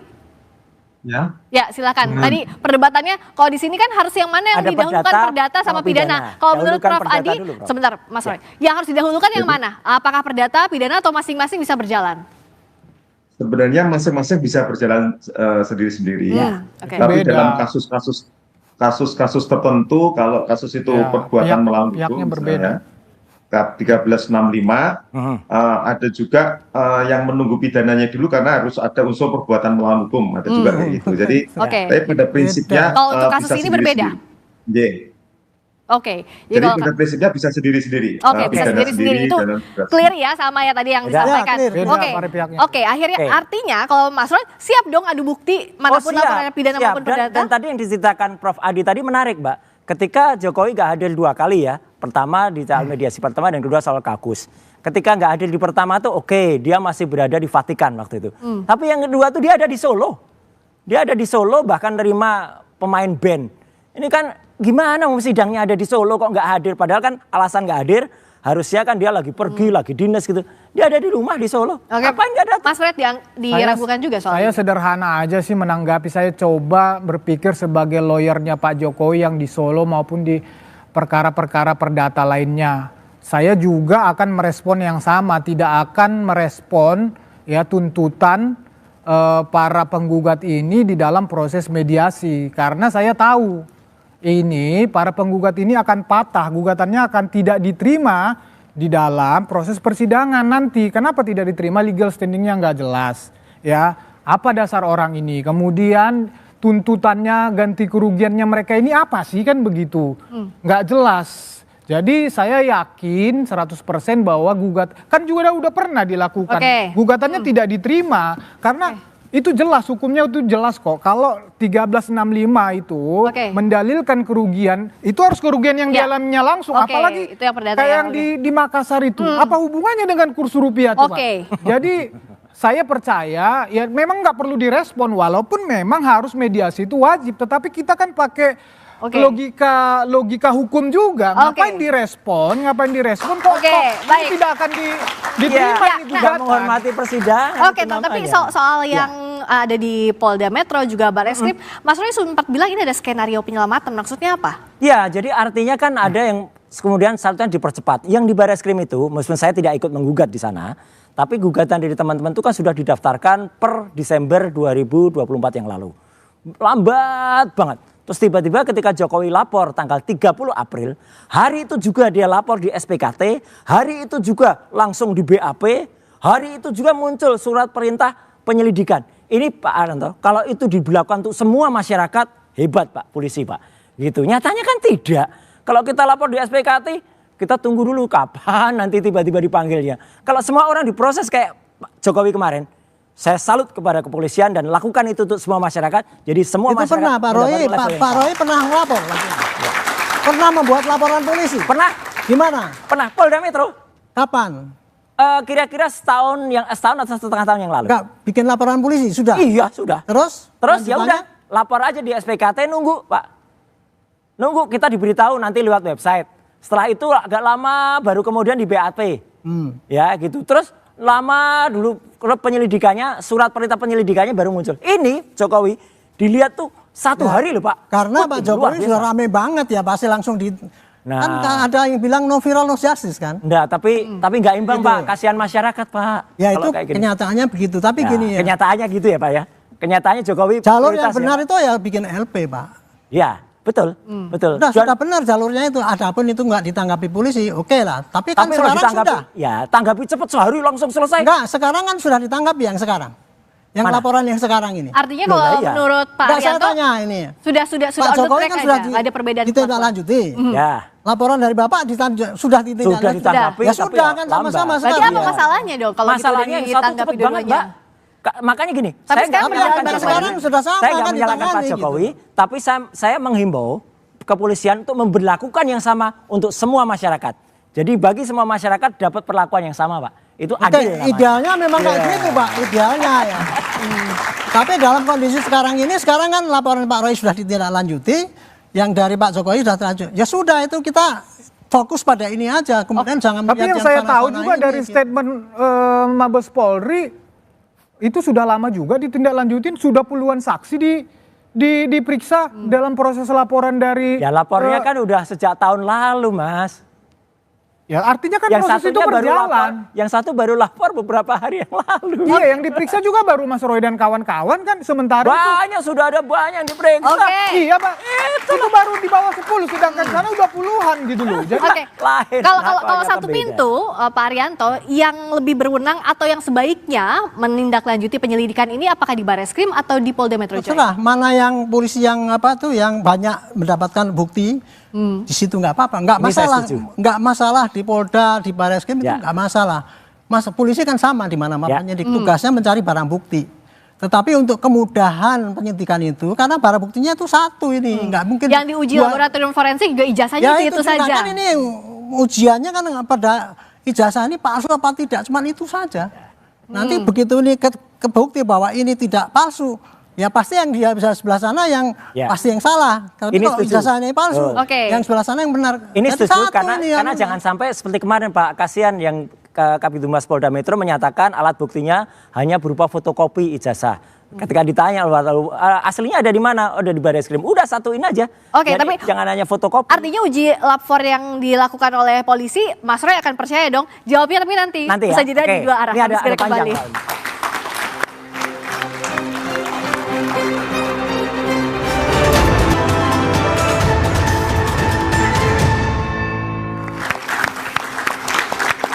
F: Ya.
D: Ya, silakan. Tadi perdebatannya kalau di sini kan harus yang mana yang
E: Ada
D: didahulukan
E: perdata
D: perdata sama
E: sama pidana.
D: pidana. Kalau menurut
E: Dahulukan
D: Prof
E: perdata
D: Adi,
E: dulu, Prof.
D: sebentar Mas Roy. Yang harus didahulukan yang mana? Apakah perdata, pidana atau masing-masing bisa berjalan?
F: Sebenarnya masing-masing bisa berjalan sendiri-sendiri.
D: Oke.
F: Tapi
J: Beda.
F: dalam kasus tertentu, kalau kasus itu
J: Ya,
F: perbuatan melawan
J: pihaknya
F: hukum,
J: berbeda.
F: misalnya, 1365 ada juga yang menunggu pidananya dulu karena harus ada unsur perbuatan melawan hukum, ada juga kayak gitu. Jadi,
D: Oke.
F: tapi pada prinsipnya
D: Kalau untuk kasus
F: bisa
D: ini berbeda?
F: sendiri-sendiri. Yeah.
D: Oke.
F: Jadi
D: kalau-
F: pada prinsipnya bisa sendiri-sendiri.
D: Oke, bisa
F: Pidana
D: sendiri-sendiri itu
F: dan pidana.
D: clear ya sama ya tadi yang
E: Beda.
D: disampaikan.
K: Ya, clear.
J: Beda
D: Oke.
J: pada pihaknya.
D: Oke, akhirnya
E: Oke.
D: artinya kalau Mas Roy siap dong adu bukti manapun laporannya pidana
E: siap.
D: maupun
E: Dan
D: perdata.
E: tadi yang diceritakan Prof Adi tadi menarik, Mbak. Ketika Jokowi nggak hadir 2 kali ya, pertama di soal mediasi pertama dan kedua soal kakus. Ketika nggak hadir di pertama tuh oke, dia masih berada di Vatikan waktu itu. Tapi yang kedua tuh dia ada di Solo. Dia ada di Solo bahkan nerima pemain band. Ini kan gimana mau sidangnya ada di Solo kok nggak hadir? Padahal kan alasan nggak hadir harusnya kan dia lagi pergi, lagi dinas gitu. Dia ada di rumah di Solo.
D: Oke.
E: Ngapain nggak datang?
D: Mas Fred diragukan juga soal
J: Saya
D: ini.
J: sederhana aja sih menanggapi. Saya coba berpikir sebagai lawyernya Pak Jokowi yang di Solo maupun di perkara-perkara perdata lainnya. Saya juga akan merespon yang sama, tidak akan merespon ya tuntutan para penggugat ini di dalam proses mediasi. Karena saya tahu ini para penggugat ini akan patah, gugatannya akan tidak diterima di dalam proses persidangan nanti. Kenapa tidak diterima? Legal standingnya nggak jelas. Ya, apa dasar orang ini? Kemudian tuntutannya, ganti kerugiannya mereka ini apa sih, kan begitu? Nggak jelas. Jadi saya yakin 100% bahwa kan juga udah pernah dilakukan.
D: Oke.
J: Gugatannya tidak diterima karena itu jelas, hukumnya itu jelas kok. Kalau 1365 itu mendalilkan kerugian, itu harus kerugian yang dialaminya langsung.
D: Oke,
J: Apalagi
D: itu yang perdata
J: kayak
D: ya,
J: yang di Makassar itu. Apa hubungannya dengan kurs rupiah coba?
D: Oke.
J: Jadi saya percaya ya memang nggak perlu direspon walaupun memang harus mediasi itu wajib, tetapi kita kan pakai logika hukum juga. Ngapain direspon kok
D: baik.
J: tidak akan diterima ini gugatan.
E: Menghormati persidangan.
D: Oke, tapi soal yang ada di Polda Metro juga Barreskrim, Mas Roy sempat bilang ini ada skenario penyelamatan, maksudnya apa?
E: Ya, jadi artinya kan ada yang kemudian satunya dipercepat. Yang di Barreskrim itu, meskipun saya tidak ikut menggugat di sana, tapi gugatan dari teman-teman itu kan sudah didaftarkan per Desember 2024 yang lalu. Lambat banget. Terus tiba-tiba ketika Jokowi lapor tanggal 30 April, hari itu juga dia lapor di SPKT, hari itu juga langsung di BAP, hari itu juga muncul surat perintah penyelidikan. Ini Pak Arianto, kalau itu dilakukan untuk semua masyarakat, hebat Pak polisi Pak. Gitu. Nyatanya kan tidak. Kalau kita lapor di SPKT, kita tunggu dulu kapan nanti tiba-tiba dipanggilnya. Kalau semua orang diproses kayak Pak Jokowi kemarin, saya salut kepada kepolisian dan lakukan itu untuk semua masyarakat. Jadi semua
K: itu
E: masyarakat.
K: Pernah Pak Roy, Pak Roy pernah ngelapor? Pernah membuat laporan polisi?
E: Pernah.
K: Gimana?
E: Pernah. Polda Metro.
K: Kapan?
E: Kira-kira setahun atau setengah tahun yang lalu.
K: Enggak, bikin laporan polisi sudah?
E: Iya sudah.
K: Terus
E: ya udah lapor aja di SPKT, nunggu Pak. Nunggu kita diberitahu nanti lewat website. Setelah itu agak lama baru kemudian di BAP. Ya gitu. Terus lama dulu penyelidikannya, surat perintah penyelidikannya baru muncul. Ini Jokowi dilihat tuh satu hari loh Pak.
K: Karena Pak Jokowi sudah rame banget ya, pasti langsung di. Kan ada yang bilang no viral no justice kan?
E: Enggak, tapi nggak imbang gitu. Pak, kasihan masyarakat Pak.
K: Ya itu kenyataannya begitu, tapi gini ya.
E: Kenyataannya gitu ya Pak ya. Kenyataannya Jokowi
K: jalur yang benar itu ya bikin LP Pak.
E: Ya. Betul, betul.
K: Sudah benar jalurnya itu. Adapun itu nggak ditanggapi polisi, oke lah. Tapi kan sekarang sudah.
E: Ya, tanggapi cepat sehari langsung selesai.
K: Enggak, sekarang kan sudah ditanggapi yang sekarang. Yang laporan yang sekarang ini.
D: Artinya kalau menurut Pak Arianto,
K: saya tanya ini.
D: Sudah
K: Pak Jokowi kan sudah
D: ada perbedaan
K: ditindaklanjuti.
E: Ya.
K: Laporan dari Bapak sudah ditindaklanjuti. Ya sudah kan sama-sama sekarang.
D: Berarti apa masalahnya dong kalau
E: masalahnya
D: gitu ditanggapi dua-duanya?
E: Makanya gini,
D: tapi
E: saya nggak menyalahkan Pak Jokowi, tapi saya menghimbau kepolisian untuk memberlakukan yang sama untuk semua masyarakat. Jadi bagi semua masyarakat dapat perlakuan yang sama Pak. Itu adil.
K: Idealnya memang kayak gitu Pak, idealnya ya. Tapi dalam kondisi sekarang kan laporan Pak Roy sudah ditindaklanjuti, yang dari Pak Jokowi sudah terlanjut. Ya sudah itu kita fokus pada ini aja, kemudian jangan
J: melihat yang saya tahu juga dari statement Mabes Polri, itu sudah lama juga ditindaklanjutin, sudah puluhan saksi diperiksa dalam proses laporan dari.
E: Ya lapornya kan udah sejak tahun lalu Mas.
J: Ya artinya kan yang proses itu berjalan.
E: Yang satu baru lapor beberapa hari yang lalu.
J: Iya yang diperiksa juga baru Mas Roy dan kawan-kawan kan sementara
E: banyak sudah ada banyak yang diperiksa.
J: Iya Pak, itu baru di bawah 10 sedangkan sana udah puluhan gitu loh. Jadi
D: kalau satu pintu Pak Arianto yang lebih berwenang atau yang sebaiknya menindaklanjuti penyelidikan ini apakah di Barreskrim atau di Polda Metro Jaya?
K: Terserah, mana yang polisi yang yang banyak mendapatkan bukti. Di situ nggak apa-apa, nggak masalah di Polda, di Barreskrim itu nggak masalah. Polisi kan sama di mana-mana penyidik, tugasnya mencari barang bukti. Tetapi untuk kemudahan penyidikan itu, karena barang buktinya itu satu ini, nggak mungkin.
D: Yang diuji laboratorium forensik juga ijazahnya itu saja.
K: Kan ini ujiannya kan pada ijazah ini palsu apa tidak, cuma itu saja. Nanti begitu ini kebukti bahwa ini tidak palsu. Ya pasti yang dia bisa sebelah sana yang pasti yang salah. Tapi kalau ijazahnya palsu, yang sebelah sana yang benar.
E: Ini setuju karena jangan sampai seperti kemarin Pak, kasihan yang Kabitumas Polda Metro menyatakan alat buktinya hanya berupa fotokopi ijazah. Ketika ditanya aslinya ada di mana? Ada di Barreskrim. Udah satuin aja.
D: Oke, tapi
E: jangan hanya fotokopi.
D: Artinya uji lapor yang dilakukan oleh polisi, Mas Roy akan percaya dong. Jawabnya tapi nanti bisa jeda di dua arah.
E: Ini ada
D: kembali.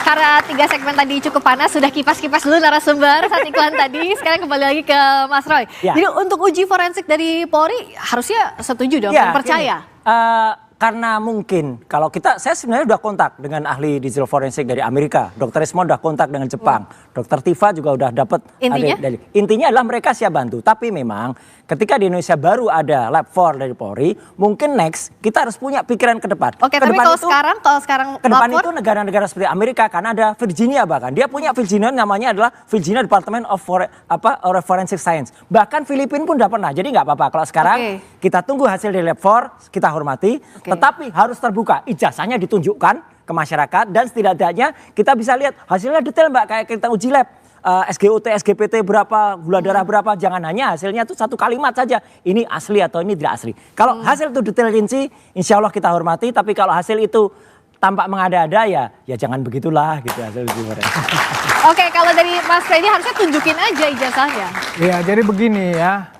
D: Karena 3 segmen tadi cukup panas, sudah kipas-kipas dulu narasumber saat iklan tadi. Sekarang kembali lagi ke Mas Roy. Jadi untuk uji forensik dari Polri harusnya setuju dong, percaya?
E: karena mungkin kalau saya sebenarnya udah kontak dengan ahli digital forensik dari Amerika, Dr. Ismond udah kontak dengan Jepang, Dr. Tifa juga udah dapat. Intinya adalah mereka siap bantu. Tapi memang ketika di Indonesia baru ada Lab 4 dari Polri, mungkin next kita harus punya pikiran ke depan.
D: Oke, tapi kalau sekarang
E: ke depan
D: lapor,
E: itu negara-negara seperti Amerika, karena ada Virginia bahkan dia punya Virginia namanya adalah Virginia Department of Forensic Science. Bahkan Filipina pun udah pernah. Jadi nggak apa-apa kalau sekarang kita tunggu hasil dari Lab 4, kita hormati. Tetapi harus terbuka, ijazahnya ditunjukkan ke masyarakat dan setidaknya kita bisa lihat hasilnya detail Mbak, kayak kita uji lab. SGOT, SGPT berapa, gula darah berapa, jangan hanya hasilnya itu satu kalimat saja, ini asli atau ini tidak asli. Kalau hasil itu detail rinci, insya Allah kita hormati, tapi kalau hasil itu tampak mengada-ada ya jangan begitulah gitu hasil uji forensik.
D: Oke, kalau dari Mas Freddy harusnya tunjukin aja ijazahnya.
J: Ya, jadi begini ya.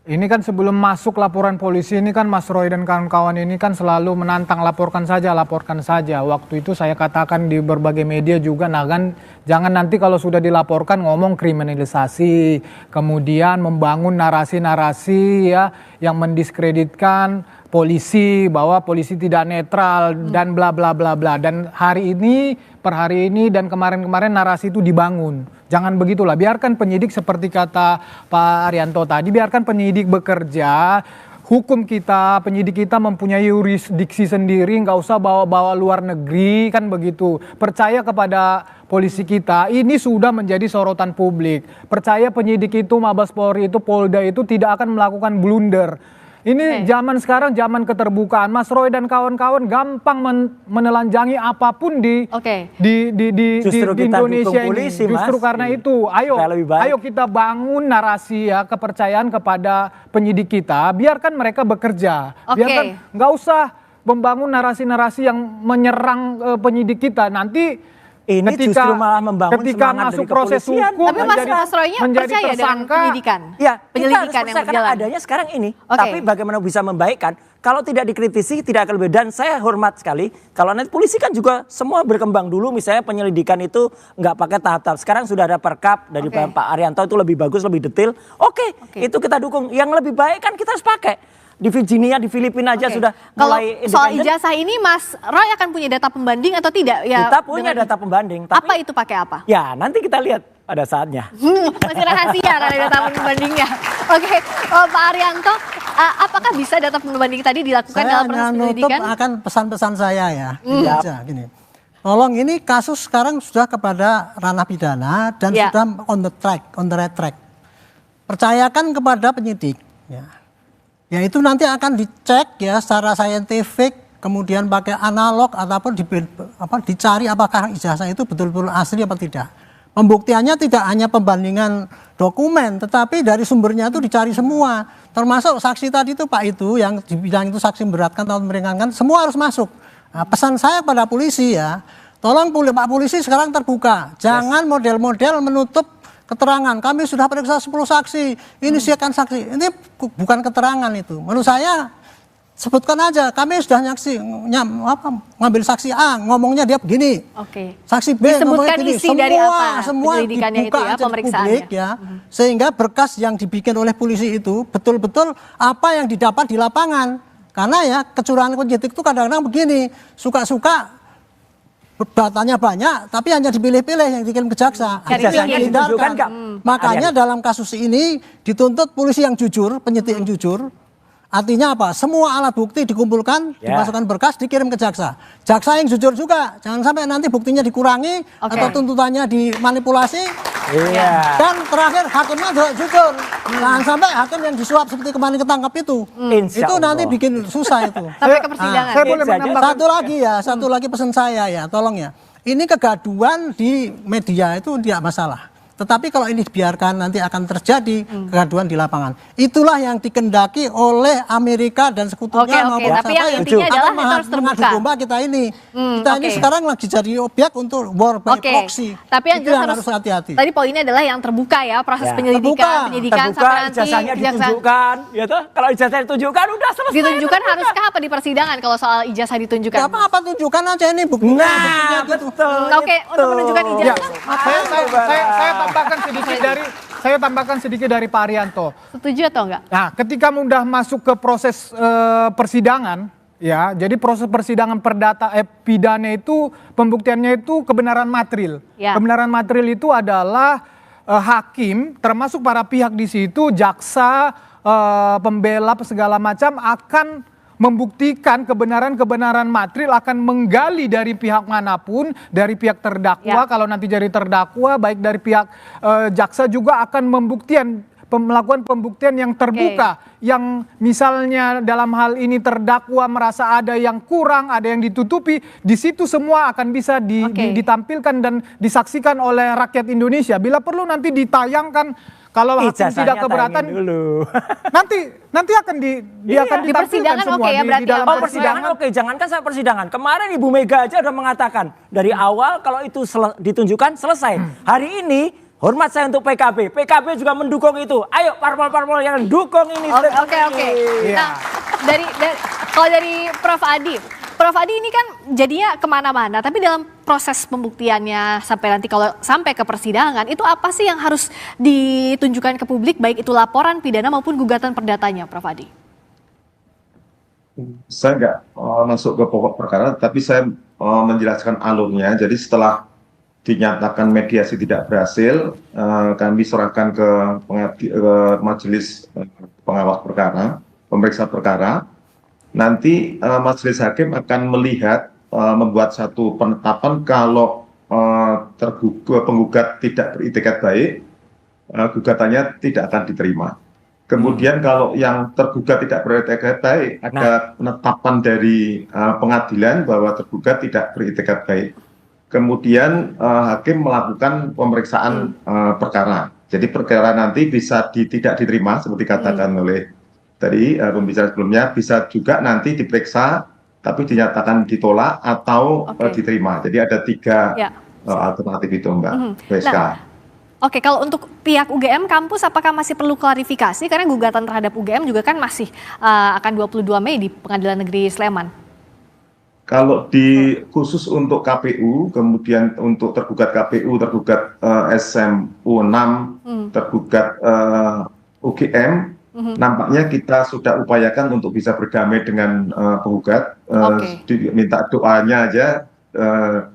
J: Ini kan sebelum masuk laporan polisi ini kan Mas Roy dan kawan-kawan ini kan selalu menantang laporkan saja. Waktu itu saya katakan di berbagai media juga, nah kan jangan nanti kalau sudah dilaporkan ngomong kriminalisasi, kemudian membangun narasi-narasi ya yang mendiskreditkan polisi, bahwa polisi tidak netral dan bla bla bla bla. Dan per hari ini dan kemarin-kemarin narasi itu dibangun. Jangan begitulah, biarkan penyidik seperti kata Pak Arianto tadi, biarkan penyidik bekerja. Hukum kita, penyidik kita mempunyai yurisdiksi sendiri, nggak usah bawa-bawa luar negeri, kan begitu. Percaya kepada polisi kita, ini sudah menjadi sorotan publik. Percaya penyidik itu, Mabes Polri itu, Polda itu tidak akan melakukan blunder. Ini zaman sekarang, zaman keterbukaan. Mas Roy dan kawan-kawan gampang menelanjangi apapun di Indonesia ini. Justru karena itu, ayo kita bangun narasi ya, kepercayaan kepada penyidik kita. Biarkan mereka bekerja. Biarkan, nggak usah membangun narasi-narasi yang menyerang penyidik kita. Nanti
E: ini justru malah membangun
J: ketika masuk proses hukum,
D: tapi Mas Roy-nya percaya dengan penyidikan?
E: Ya,
D: penyelidikan yang berjalan.
E: Adanya sekarang ini. Tapi bagaimana bisa membaikkan? Kalau tidak dikritisi tidak akan lebih. Dan saya hormat sekali kalau nanti polisi kan juga semua berkembang dulu, misalnya penyelidikan itu nggak pakai tahap-tahap. Sekarang sudah ada perkap dari Pak Arianto, itu lebih bagus, lebih detail. Itu kita dukung. Yang lebih baik kan kita harus pakai. Di Virginia, di Filipina aja sudah mulai independen.
D: Soal ijazah ini Mas Roy akan punya data pembanding atau tidak? Ya,
E: kita punya data pembanding. Tapi,
D: apa itu pakai apa?
E: Ya nanti kita lihat pada saatnya.
D: Masih rahasia karena data pembandingnya. Oke, Pak Arianto, apakah bisa data pembanding tadi dilakukan dalam proses penyelidikan?
K: Saya akan pesan-pesan saya ya. Gini. Tolong, ini kasus sekarang sudah kepada ranah pidana dan sudah on the right track. Percayakan kepada penyidik. Ya itu nanti akan dicek ya secara saintifik, kemudian pakai analog ataupun dicari apakah ijazah itu betul-betul asli apa tidak. Pembuktiannya tidak hanya pembandingan dokumen, tetapi dari sumbernya itu dicari semua. Termasuk saksi tadi itu Pak itu yang dibilang itu saksi memberatkan atau meringankan, semua harus masuk. Nah, pesan saya pada polisi ya, tolong Pak Polisi sekarang terbuka. Jangan model-model menutup keterangan. Kami sudah periksa 10 saksi, ini siapkan saksi. Ini bukan keterangan itu. Menurut saya sebutkan aja, kami sudah ngambil saksi A, ngomongnya dia begini. Saksi B ngomongnya begini. Semua dibuka aja di publik ya. Sehingga berkas yang dibikin oleh polisi itu betul-betul apa yang didapat di lapangan. Karena ya kecurangan penyidik itu kadang-kadang begini, suka-suka datanya banyak, tapi hanya dipilih-pilih yang dikirim ke jaksa. Makanya dalam kasus ini dituntut polisi yang jujur, penyidik yang jujur. Artinya apa? Semua alat bukti dikumpulkan, dimasukkan berkas, dikirim ke jaksa. Jaksa yang jujur juga, jangan sampai nanti buktinya dikurangi atau tuntutannya dimanipulasi. Dan terakhir hakimnya juga jujur. Jangan sampai hakim yang disuap seperti kemarin ketangkap itu. Itu nanti bikin susah itu.
D: Sampai ke persidangan.
K: Saya boleh menambahkan satu lagi pesan saya ya, tolong ya. Ini kegaduhan di media itu tidak masalah. Tetapi kalau ini dibiarkan nanti akan terjadi kegaduhan di lapangan. Itulah yang dikendaki oleh Amerika dan sekutunya maupun
D: tapi yang intinya adalah kita harus terbuka.
K: Domba kita ini. Kita ini sekarang lagi jadi objek untuk war by proxy.
D: Tapi yang jelas harus
K: hati-hati.
D: Tadi poinnya adalah yang terbuka ya, proses penyidikan
E: sampai nanti ijazahnya ditunjukkan. Ya toh, kalau ijazahnya ditunjukkan udah selesai.
D: Ditunjukkan haruskah apa di persidangan kalau soal ijazah ditunjukkan?
K: Gak apa-apa, tunjukkan aja ini bukti.
E: Nah, betul.
D: Oke, untuk menunjukkan ijazah.
J: Saya tambahkan sedikit dari Pak Arianto.
D: Setuju atau enggak?
J: Nah, ketika mudah masuk ke proses persidangan, Ya, jadi proses persidangan pidana itu pembuktiannya itu kebenaran material.
D: Ya.
J: Kebenaran material itu adalah hakim, termasuk para pihak di situ, jaksa, pembela segala macam akan membuktikan kebenaran material, akan menggali dari pihak manapun, dari pihak terdakwa, kalau nanti jadi terdakwa, baik dari pihak jaksa juga akan melakukan pembuktian yang terbuka, yang misalnya dalam hal ini terdakwa merasa ada yang kurang, ada yang ditutupi, di situ semua akan bisa ditampilkan dan disaksikan oleh rakyat Indonesia. Bila perlu nanti ditayangkan, kalau hakim tidak keberatan, nanti akan ditampilkan semua
D: di
J: dalam
E: persidangan. Jangankan saya persidangan, kemarin Ibu Mega aja udah mengatakan dari awal kalau itu ditunjukkan selesai. Hari ini hormat saya untuk PKB. PKB juga mendukung itu. Ayo parpol-parpol yang dukung ini.
D: Oke. Nah, kalau dari Prof Adi ini kan jadinya kemana-mana. Tapi dalam proses pembuktiannya sampai ke persidangan, itu apa sih yang harus ditunjukkan ke publik, baik itu laporan pidana maupun gugatan perdatanya, Prof Adi?
F: Saya nggak masuk ke pokok perkara, tapi saya menjelaskan alurnya. Jadi setelah dinyatakan mediasi tidak berhasil, kami serahkan ke majelis pengawas perkara, pemeriksa perkara. Nanti majelis hakim akan melihat, membuat satu penetapan kalau penggugat tidak beritikat baik, gugatannya tidak akan diterima. Kemudian kalau yang tergugat tidak beritikat baik, ada penetapan dari pengadilan bahwa tergugat tidak beritikat baik. Kemudian hakim melakukan pemeriksaan perkara. Jadi perkara nanti bisa tidak diterima seperti katakan oleh tadi pembicara sebelumnya, bisa juga nanti diperiksa tapi dinyatakan ditolak atau diterima. Jadi ada 3 alternatif itu, Mbak Veska.
D: Oke, kalau untuk pihak UGM kampus apakah masih perlu klarifikasi karena gugatan terhadap UGM juga kan masih akan 22 Mei di Pengadilan Negeri Sleman?
F: Kalau khusus untuk KPU, kemudian untuk tergugat KPU, tergugat SMU 6, tergugat UGM, nampaknya kita sudah upayakan untuk bisa berdamai dengan penggugat. Minta doanya aja.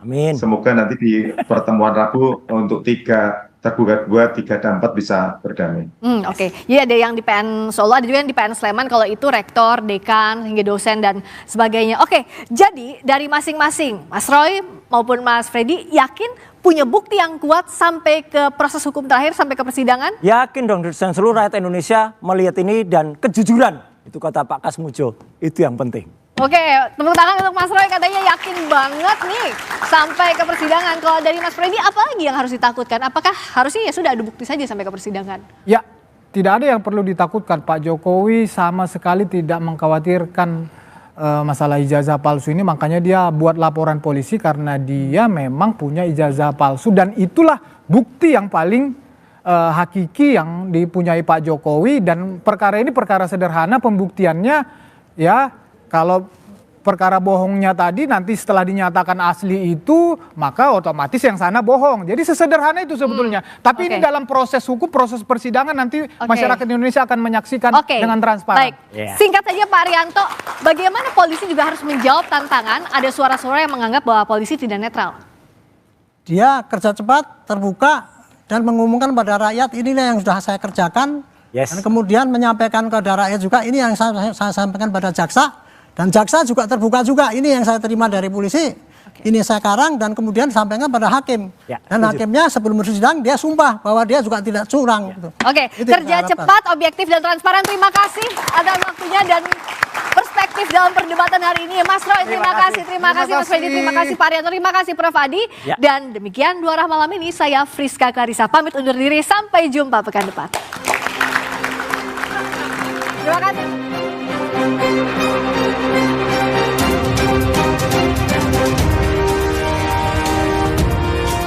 E: Amin.
F: Semoga nanti di pertemuan Rabu untuk 3 tergugat 2, 3 dan 4 bisa berdamai.
D: Jadi ada yang di PN Solo, ada juga yang di PN Sleman, kalau itu rektor, dekan, hingga dosen dan sebagainya. Jadi dari masing-masing, Mas Roy maupun Mas Freddy yakin punya bukti yang kuat sampai ke proses hukum terakhir, sampai ke persidangan?
E: Yakin dong, dan seluruh rakyat Indonesia melihat ini dan kejujuran. Itu kata Pak Kasmujo, itu yang penting.
D: Tepuk tangan untuk Mas Roy, katanya yakin banget nih sampai ke persidangan. Kalau dari Mas Freddy, apa lagi yang harus ditakutkan? Apakah harusnya ya sudah ada bukti saja sampai ke persidangan?
J: Ya, tidak ada yang perlu ditakutkan. Pak Jokowi sama sekali tidak mengkhawatirkan masalah ijazah palsu ini, makanya dia buat laporan polisi karena dia memang punya ijazah palsu dan itulah bukti yang paling hakiki yang dipunyai Pak Jokowi. Dan perkara ini perkara sederhana pembuktiannya, ya. Kalau perkara bohongnya tadi nanti setelah dinyatakan asli itu, maka otomatis yang sana bohong. Jadi sesederhana itu sebetulnya. Tapi ini dalam proses hukum, proses persidangan nanti masyarakat Indonesia akan menyaksikan dengan transparan.
D: Singkat saja Pak Arianto, bagaimana polisi juga harus menjawab tantangan? Ada suara-suara yang menganggap bahwa polisi tidak netral.
K: Dia kerja cepat, terbuka, dan mengumumkan pada rakyat inilah yang sudah saya kerjakan. Dan kemudian menyampaikan kepada rakyat juga ini yang saya sampaikan pada jaksa. Dan jaksa juga terbuka juga, ini yang saya terima dari polisi, ini saya karang dan kemudian sampaikan pada hakim. Dan hakimnya sebelum bersidang dia sumpah bahwa dia juga tidak curang.
D: Kerja cepat, objektif dan transparan. Terima kasih atas waktunya dan perspektif dalam perdebatan hari ini. Mas Roy, terima kasih Mas Freddy, terima kasih Pak Arianto, terima kasih Prof Adi. Dan demikian Dua Arah malam ini, saya Friska Clarissa pamit undur diri, sampai jumpa pekan depan. Terima kasih.